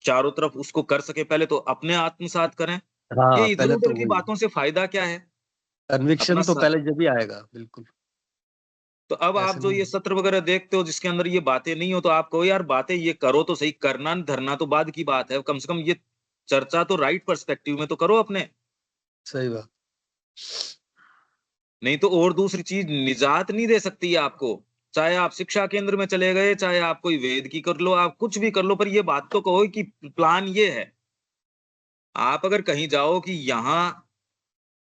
चारों तरफ उसको कर सके, पहले तो अपने आत्मसात करें। हाँ ये इधर पहले उधर तो की वही बातों से फायदा क्या है? अपना कन्विक्शन तो पहले जब ही आएगा, बिल्कुल। तो अब आप ऐसे जो नहीं ये है। सत्र वगैरह देखते हो जिसके अंदर ये बातें नहीं हो, तो आप कहो यार बातें ये करो तो सही, करना धरना तो बाद की बात है, कम से कम ये चर्चा तो राइट पर्सपेक्टिव में तो करो अपने। सही बात। नहीं तो और दूसरी चीज निजात नहीं दे सकती है आपको, चाहे आप शिक्षा केंद्र में चले गए, चाहे आप कोई वेद की कर लो, आप कुछ भी कर लो, पर ये बात तो कहो कि प्लान ये है। आप अगर कहीं जाओ कि यहाँ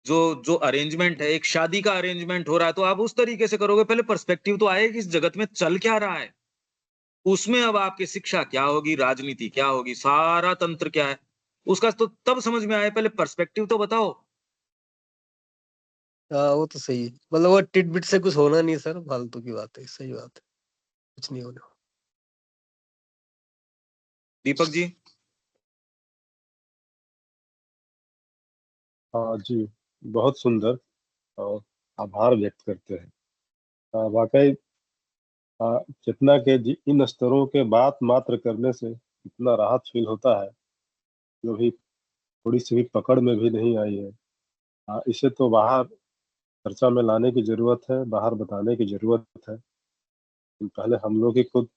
जो जो अरेंजमेंट है, एक शादी का अरेंजमेंट हो रहा है, तो आप उस तरीके से करोगे, पहले पर्सपेक्टिव तो आए कि इस जगत में चल क्या रहा है, उसमें अब आपकी शिक्षा क्या होगी, राजनीति क्या होगी, सारा तंत्र क्या है, उसका तो तब समझ में आए, पहले पर्सपेक्टिव तो बताओ। हाँ वो तो सही है, मतलब वो टिट बिट से कुछ होना नहीं सर, फालतू की बात है, सही बात है, कुछ नहीं होने। दीपक जी। हाँ जी, बहुत सुंदर, और आभार व्यक्त करते हैं। वाकई चेतना के इन स्तरों के बात मात्र करने से इतना राहत फील होता है, जो भी थोड़ी सी भी पकड़ में भी नहीं आई है। इसे तो बाहर चर्चा में लाने की जरूरत है, बाहर बताने की जरूरत है। पहले हम लोग ही खुद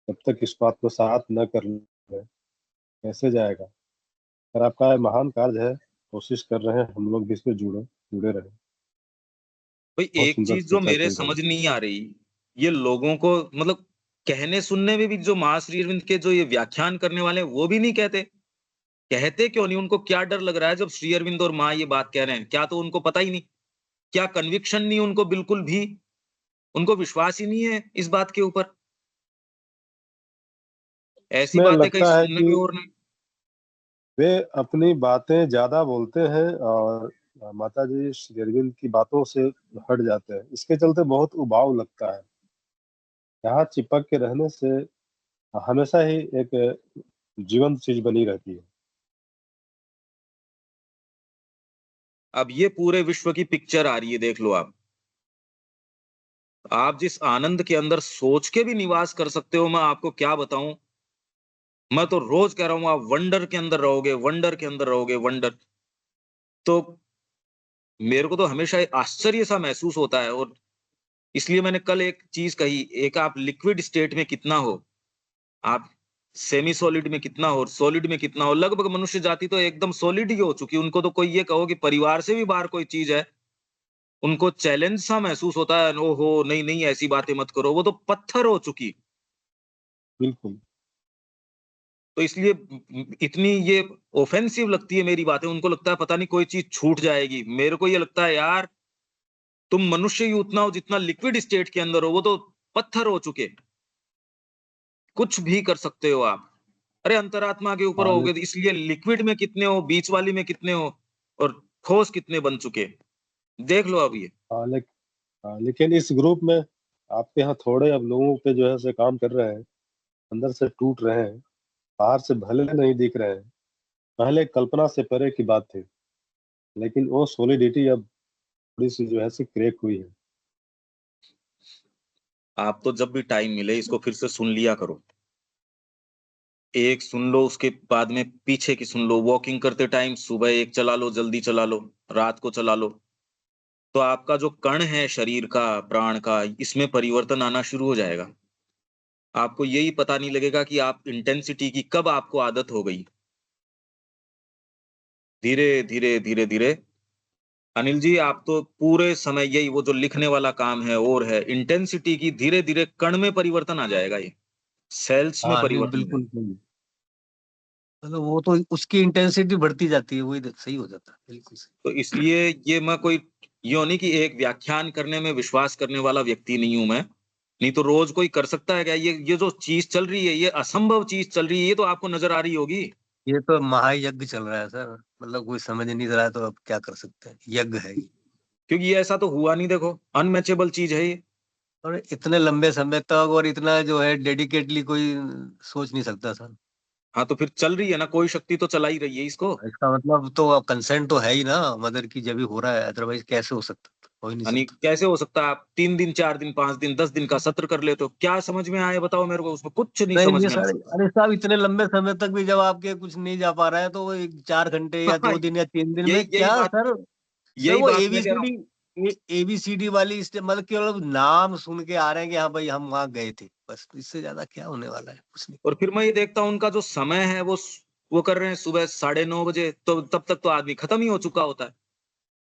जब तक इस बात को साथ न कर ले, कैसे जाएगा। पर आपका ये महान कार्य है, कोशिश कर रहे हैं हम लोग भी इसमें जुड़े जुड़े रहे। भाई बहुत एक सुंदर चीज जो चर्चा मेरे चल रही समझ है। नहीं आ रही, ये लोगों को मतलब कहने सुनने में भी जो महाश्री अरविंद के जो ये व्याख्यान करने वाले हैं वो भी नहीं कहते, कहते क्यों नहीं? उनको क्या डर लग रहा है जब श्री अरविंद और माँ ये बात कह रहे हैं? क्या तो उनको पता ही नहीं? क्या कन्विक्शन नहीं उनको बिल्कुल भी? उनको विश्वास ही नहीं है इस बात के ऊपर? ऐसी इसमें बातें कहीं लगता है सुनने कि में और नहीं। वे अपनी बातें ज्यादा बोलते हैं, और माता जी श्री अरविंद की बातों से हट जाते हैं। इसके चलते बहुत उबाऊ लगता है। यहाँ चिपक के रहने से हमेशा ही एक जीवंत चीज बनी रहती है। अब ये पूरे विश्व की पिक्चर आ रही है, देख लो आप जिस आनंद के अंदर सोच के भी निवास कर सकते हो, मैं आपको क्या बताऊं। मैं तो रोज कह रहा हूं आप वंडर के अंदर रहोगे, वंडर के अंदर रहोगे, वंडर। तो मेरे को तो हमेशा आश्चर्य सा महसूस होता है, और इसलिए मैंने कल एक चीज कही, एक आप लिक्विड स्टेट में कितना हो, आप सेमी सॉलिड में कितना हो, सॉलिड में कितना हो, लगभग मनुष्य जाति तो एकदम सॉलिड ही हो चुकी। उनको तो कोई ये कहो कि परिवार से भी बाहर कोई चीज है, उनको चैलेंज सा महसूस होता है, ओहो नहीं नहीं ऐसी बातें मत करो, वो तो पत्थर हो चुकी। बिल्कुल। तो इसलिए इतनी ये ऑफेंसिव लगती है मेरी बातें, उनको लगता है पता नहीं कोई चीज छूट जाएगी। मेरे को ये लगता है यार तुम मनुष्य ही उतना हो जितना लिक्विड स्टेट के अंदर हो, वो तो पत्थर हो चुके, कुछ भी कर सकते हो आप। अरे अंतरात्मा के ऊपर हाँ, होगे, तो इसलिए लिक्विड में कितने हो, बीच वाली में कितने हो, और ठोस कितने बन चुके, देख लो अब ये। हाँ, लेकिन इस ग्रुप में आपके यहाँ थोड़े अब लोगों पे जो है से काम कर रहे हैं, अंदर से टूट रहे हैं, बाहर से भले नहीं दिख रहे हैं। पहले कल्पना से परे की बात थी, लेकिन वो सॉलिडिटी अब थोड़ी सी जो है से क्रैक हुई है। आप तो जब भी टाइम मिले इसको फिर से सुन लिया करो, एक सुन लो उसके बाद में पीछे की सुन लो, वॉकिंग करते टाइम सुबह एक चला लो, जल्दी चला लो, रात को चला लो, तो आपका जो कण है शरीर का, प्राण का, इसमें परिवर्तन आना शुरू हो जाएगा। आपको यही पता नहीं लगेगा कि आप इंटेंसिटी की कब आपको आदत हो गई। धीरे धीरे धीरे धीरे। अनिल जी आप तो पूरे समय यही वो जो लिखने वाला काम है और है, इंटेंसिटी की धीरे धीरे कण में परिवर्तन आ जाएगा, ये सेल्स में हाँ नहीं परिवर्तन है। बिल्कुल सही है। मतलब वो तो उसकी इंटेंसिटी बढ़ती जाती है, वही सही हो जाता है, बिल्कुल सही। तो इसलिए ये मैं कोई यो नहीं कि एक व्याख्यान करने में विश्वास करने वाला व्यक्ति नहीं हूं मैं, नहीं तो रोज कोई कर सकता है क्या? ये जो चीज चल रही है, ये असंभव चीज चल रही है, ये तो आपको नजर आ रही होगी। ये तो महायज्ञ चल रहा है सर, मतलब कोई समझ नहीं रहा है तो अब क्या कर सकते हैं, यज्ञ है ये। क्योंकि ये ऐसा तो हुआ नहीं, देखो अनमैचेबल चीज है ये। और इतने लंबे समय तक और इतना जो है डेडिकेटली कोई सोच नहीं सकता सर। हाँ तो फिर चल रही है ना, कोई शक्ति तो चला ही रही है इसको। इसका मतलब तो कंसेंट तो है ही ना मदर की, जब भी हो रहा है, अदरवाइज कैसे हो सकता, हो ही नहीं यानी सकता। कैसे हो सकता है आप 3 दिन 4 दिन 5 दिन 10 दिन का सत्र कर लेते हो? क्या समझ में आए बताओ मेरे को, उसमें कुछ नहीं नहीं समझ ये में आ सर, सकता। अरे साहब इतने लंबे समय तक भी जब आपके कुछ नहीं जा पा रहा है तो वो 4 घंटे या हाँ, 2 दिन या 3 दिन यही में यही क्या बात सर। सर यही वो बात मैं कह रहा एबीसीडी, हूँ। ये ABCD वाली मतलब केवल नाम सुन के आ रहे हैं कि हाँ भाई हम वहां गए थे, बस इससे ज्यादा क्या होने वाला है, कुछ नहीं। और फिर मैं ये देखता हूँ उनका जो समय है वो कर रहे हैं सुबह 9:30 बजे, तो तब तक तो आदमी खत्म ही हो चुका होता है।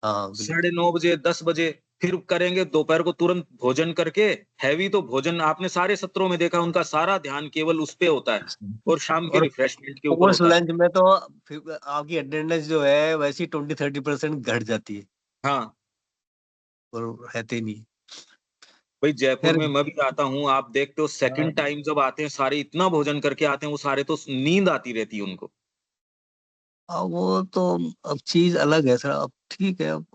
हाँ बिल्कुल। 9:30 बजे 10 बजे फिर करेंगे दोपहर को तुरंत भोजन करके। हैवी तो भोजन आपने सारे सत्रों में देखा, उनका सारा ध्यान केवल उस पे होता है और शाम के और रिफ्रेशमेंट के ऊपर पोस्ट होता है। लंच में तो फिर आपकी अटेंडेंस जो है वैसी 20-30% घट जाती है हाँ और रहते नहीं। भाई, जयपुर खैर, में मैं भी आता हूँ, आप देखते हो हाँ सेकंड टाइम जब आते हैं सारे इतना भोजन करके आते हैं, वो सारे तो नींद आती रहती है उनको। वो तो अब चीज अलग है सर, अब ठीक है, अब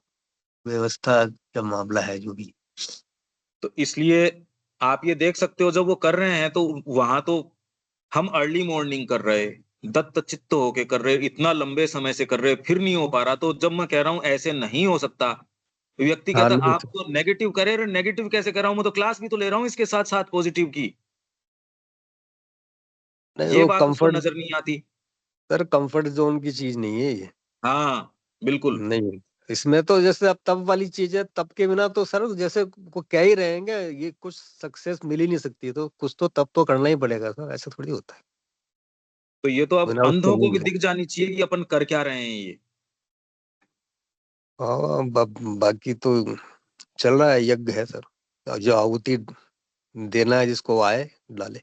व्यवस्था का मामला है जो भी। तो इसलिए आप ये देख सकते हो जब वो कर रहे हैं तो वहां तो हम अर्ली मॉर्निंग कर रहे, दत्त चित्त होके कर रहे, इतना लंबे समय से कर रहे, फिर नहीं हो पा रहा। तो जब मैं कह रहा हूं ऐसे नहीं हो सकता, व्यक्ति हाँ कहता नहीं आप तो नेगेटिव करे रहे, नेगेटिव कैसे कर रहा हूं, मैं तो क्लास भी तो ले रहा हूं इसके साथ साथ पॉजिटिव की। नहीं, ये वो बात उसको कंफर्ट, नजर नहीं आती। सर कंफर्ट जोन की चीज नहीं है ये। हाँ बिल्कुल। नहीं, इसमें तो जैसे अब तब वाली चीज है, तब के बिना तो सर जैसे को कह ही रहेंगे ये कुछ सक्सेस मिल ही नहीं सकती, तो कुछ तो तब तो करना ही पड़ेगा सर, ऐसा थोड़ी होता है, तो ये तो अब बिना उसके अंधों को नहीं भी है। दिख जानी चाहिए कि अपन कर क्या रहे हैं ये। हाँ बाकी तो चल रहा है, यज्ञ है सर, जो आहुति देना है जिसको आए डाले।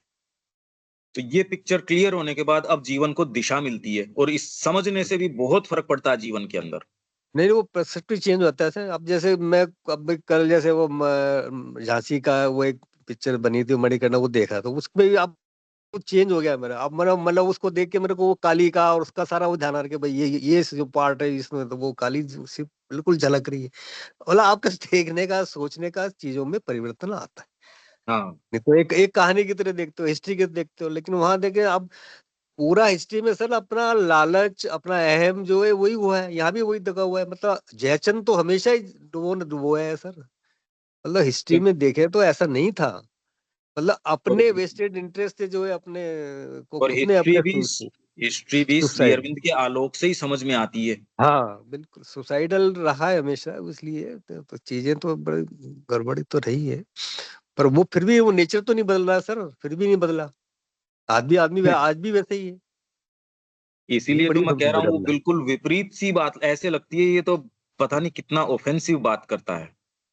तो ये पिक्चर क्लियर होने के बाद अब जीवन को दिशा मिलती है, और इस समझने से भी बहुत फर्क पड़ता है जीवन के अंदर। नहीं वो पर्सपेक्टिव चेंज होता है सर। अब जैसे मैं अब कल जैसे वो झांसी का वो एक पिक्चर बनी थी मणिकर्णिका, वो देखा तो उसमें भी अब कुछ चेंज हो गया मेरा। अब मेरा मतलब उसको देख के मेरे को वो काली का और उसका सारा वो ध्यान आ रहा है कि भाई ये जो पार्ट है इसमें तो वो काली सिर्फ बिल्कुल झलक रही है। मतलब आपका देखने का सोचने का चीजों में परिवर्तन आता है। हाँ नहीं तो एक एक कहानी की तरह देखते हो, हिस्ट्री की तरह देखते हो, लेकिन वहां देखे अब पूरा हिस्ट्री में सर अपना लालच अपना अहम जो है वही हुआ है, यहाँ भी वही दगा हुआ है। मतलब जयचंद तो हमेशा ही डुबोया है सर। मतलब हिस्ट्री तो- में देखे तो ऐसा नहीं था। मतलब और अपने वेस्टेड इंटरेस्ट से जो है अपने को और खुद ने अपने हिस्ट्री भी श्री सुसाइड, अरविंद के आलोक से ही समझ में आती है। हाँ बिल्कुल सुसाइडल रहा है हमेशा, इसलिए तो चीजें तो बड़ी गड़बड़ी तो रही है। पर वो फिर भी वो नेचर तो नहीं बदल रहा सर, फिर भी नहीं बदला। आदमी आदमी आज भी वैसे ही है। ये इसीलिए तो बड़ी मैं कह रहा हूँ वो विडम्बना है। बिल्कुल विपरीत सी बात ऐसे लगती है, ये तो पता नहीं कितना ऑफेंसिव बात करता है।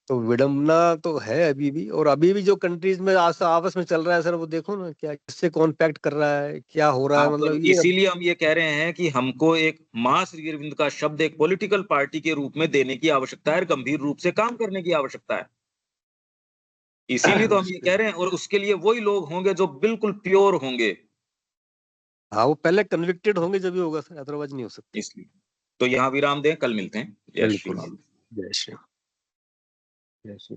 तो विडम्बना तो है अभी भी, और अभी भी जो कंट्रीज में आपस में चल रहा है सर, वो देखो ना क्या किससे कौन पैक्ट कर रहा है, क्या हो रहा हाँ, है, तो मतलब ये इसीलिए हम ये कह रहे हैं कि हमको एक मां श्री अरविंद का शब्द एक पॉलिटिकल पार्टी के रूप में देने की आवश्यकता है, गंभीर रूप से काम करने की आवश्यकता है। इसीलिए तो हम ये उसके, कह रहे हैं, और उसके लिए वही लोग होंगे जो बिल्कुल प्योर होंगे। हाँ वो पहले कन्विक्टेड होंगे जब भी होगा सर, अदरवाइज नहीं हो सकती। इसलिए तो यहाँ विराम दें, कल मिलते हैं। जय श्री बिल्कुल। राम। जय श्री। जैसे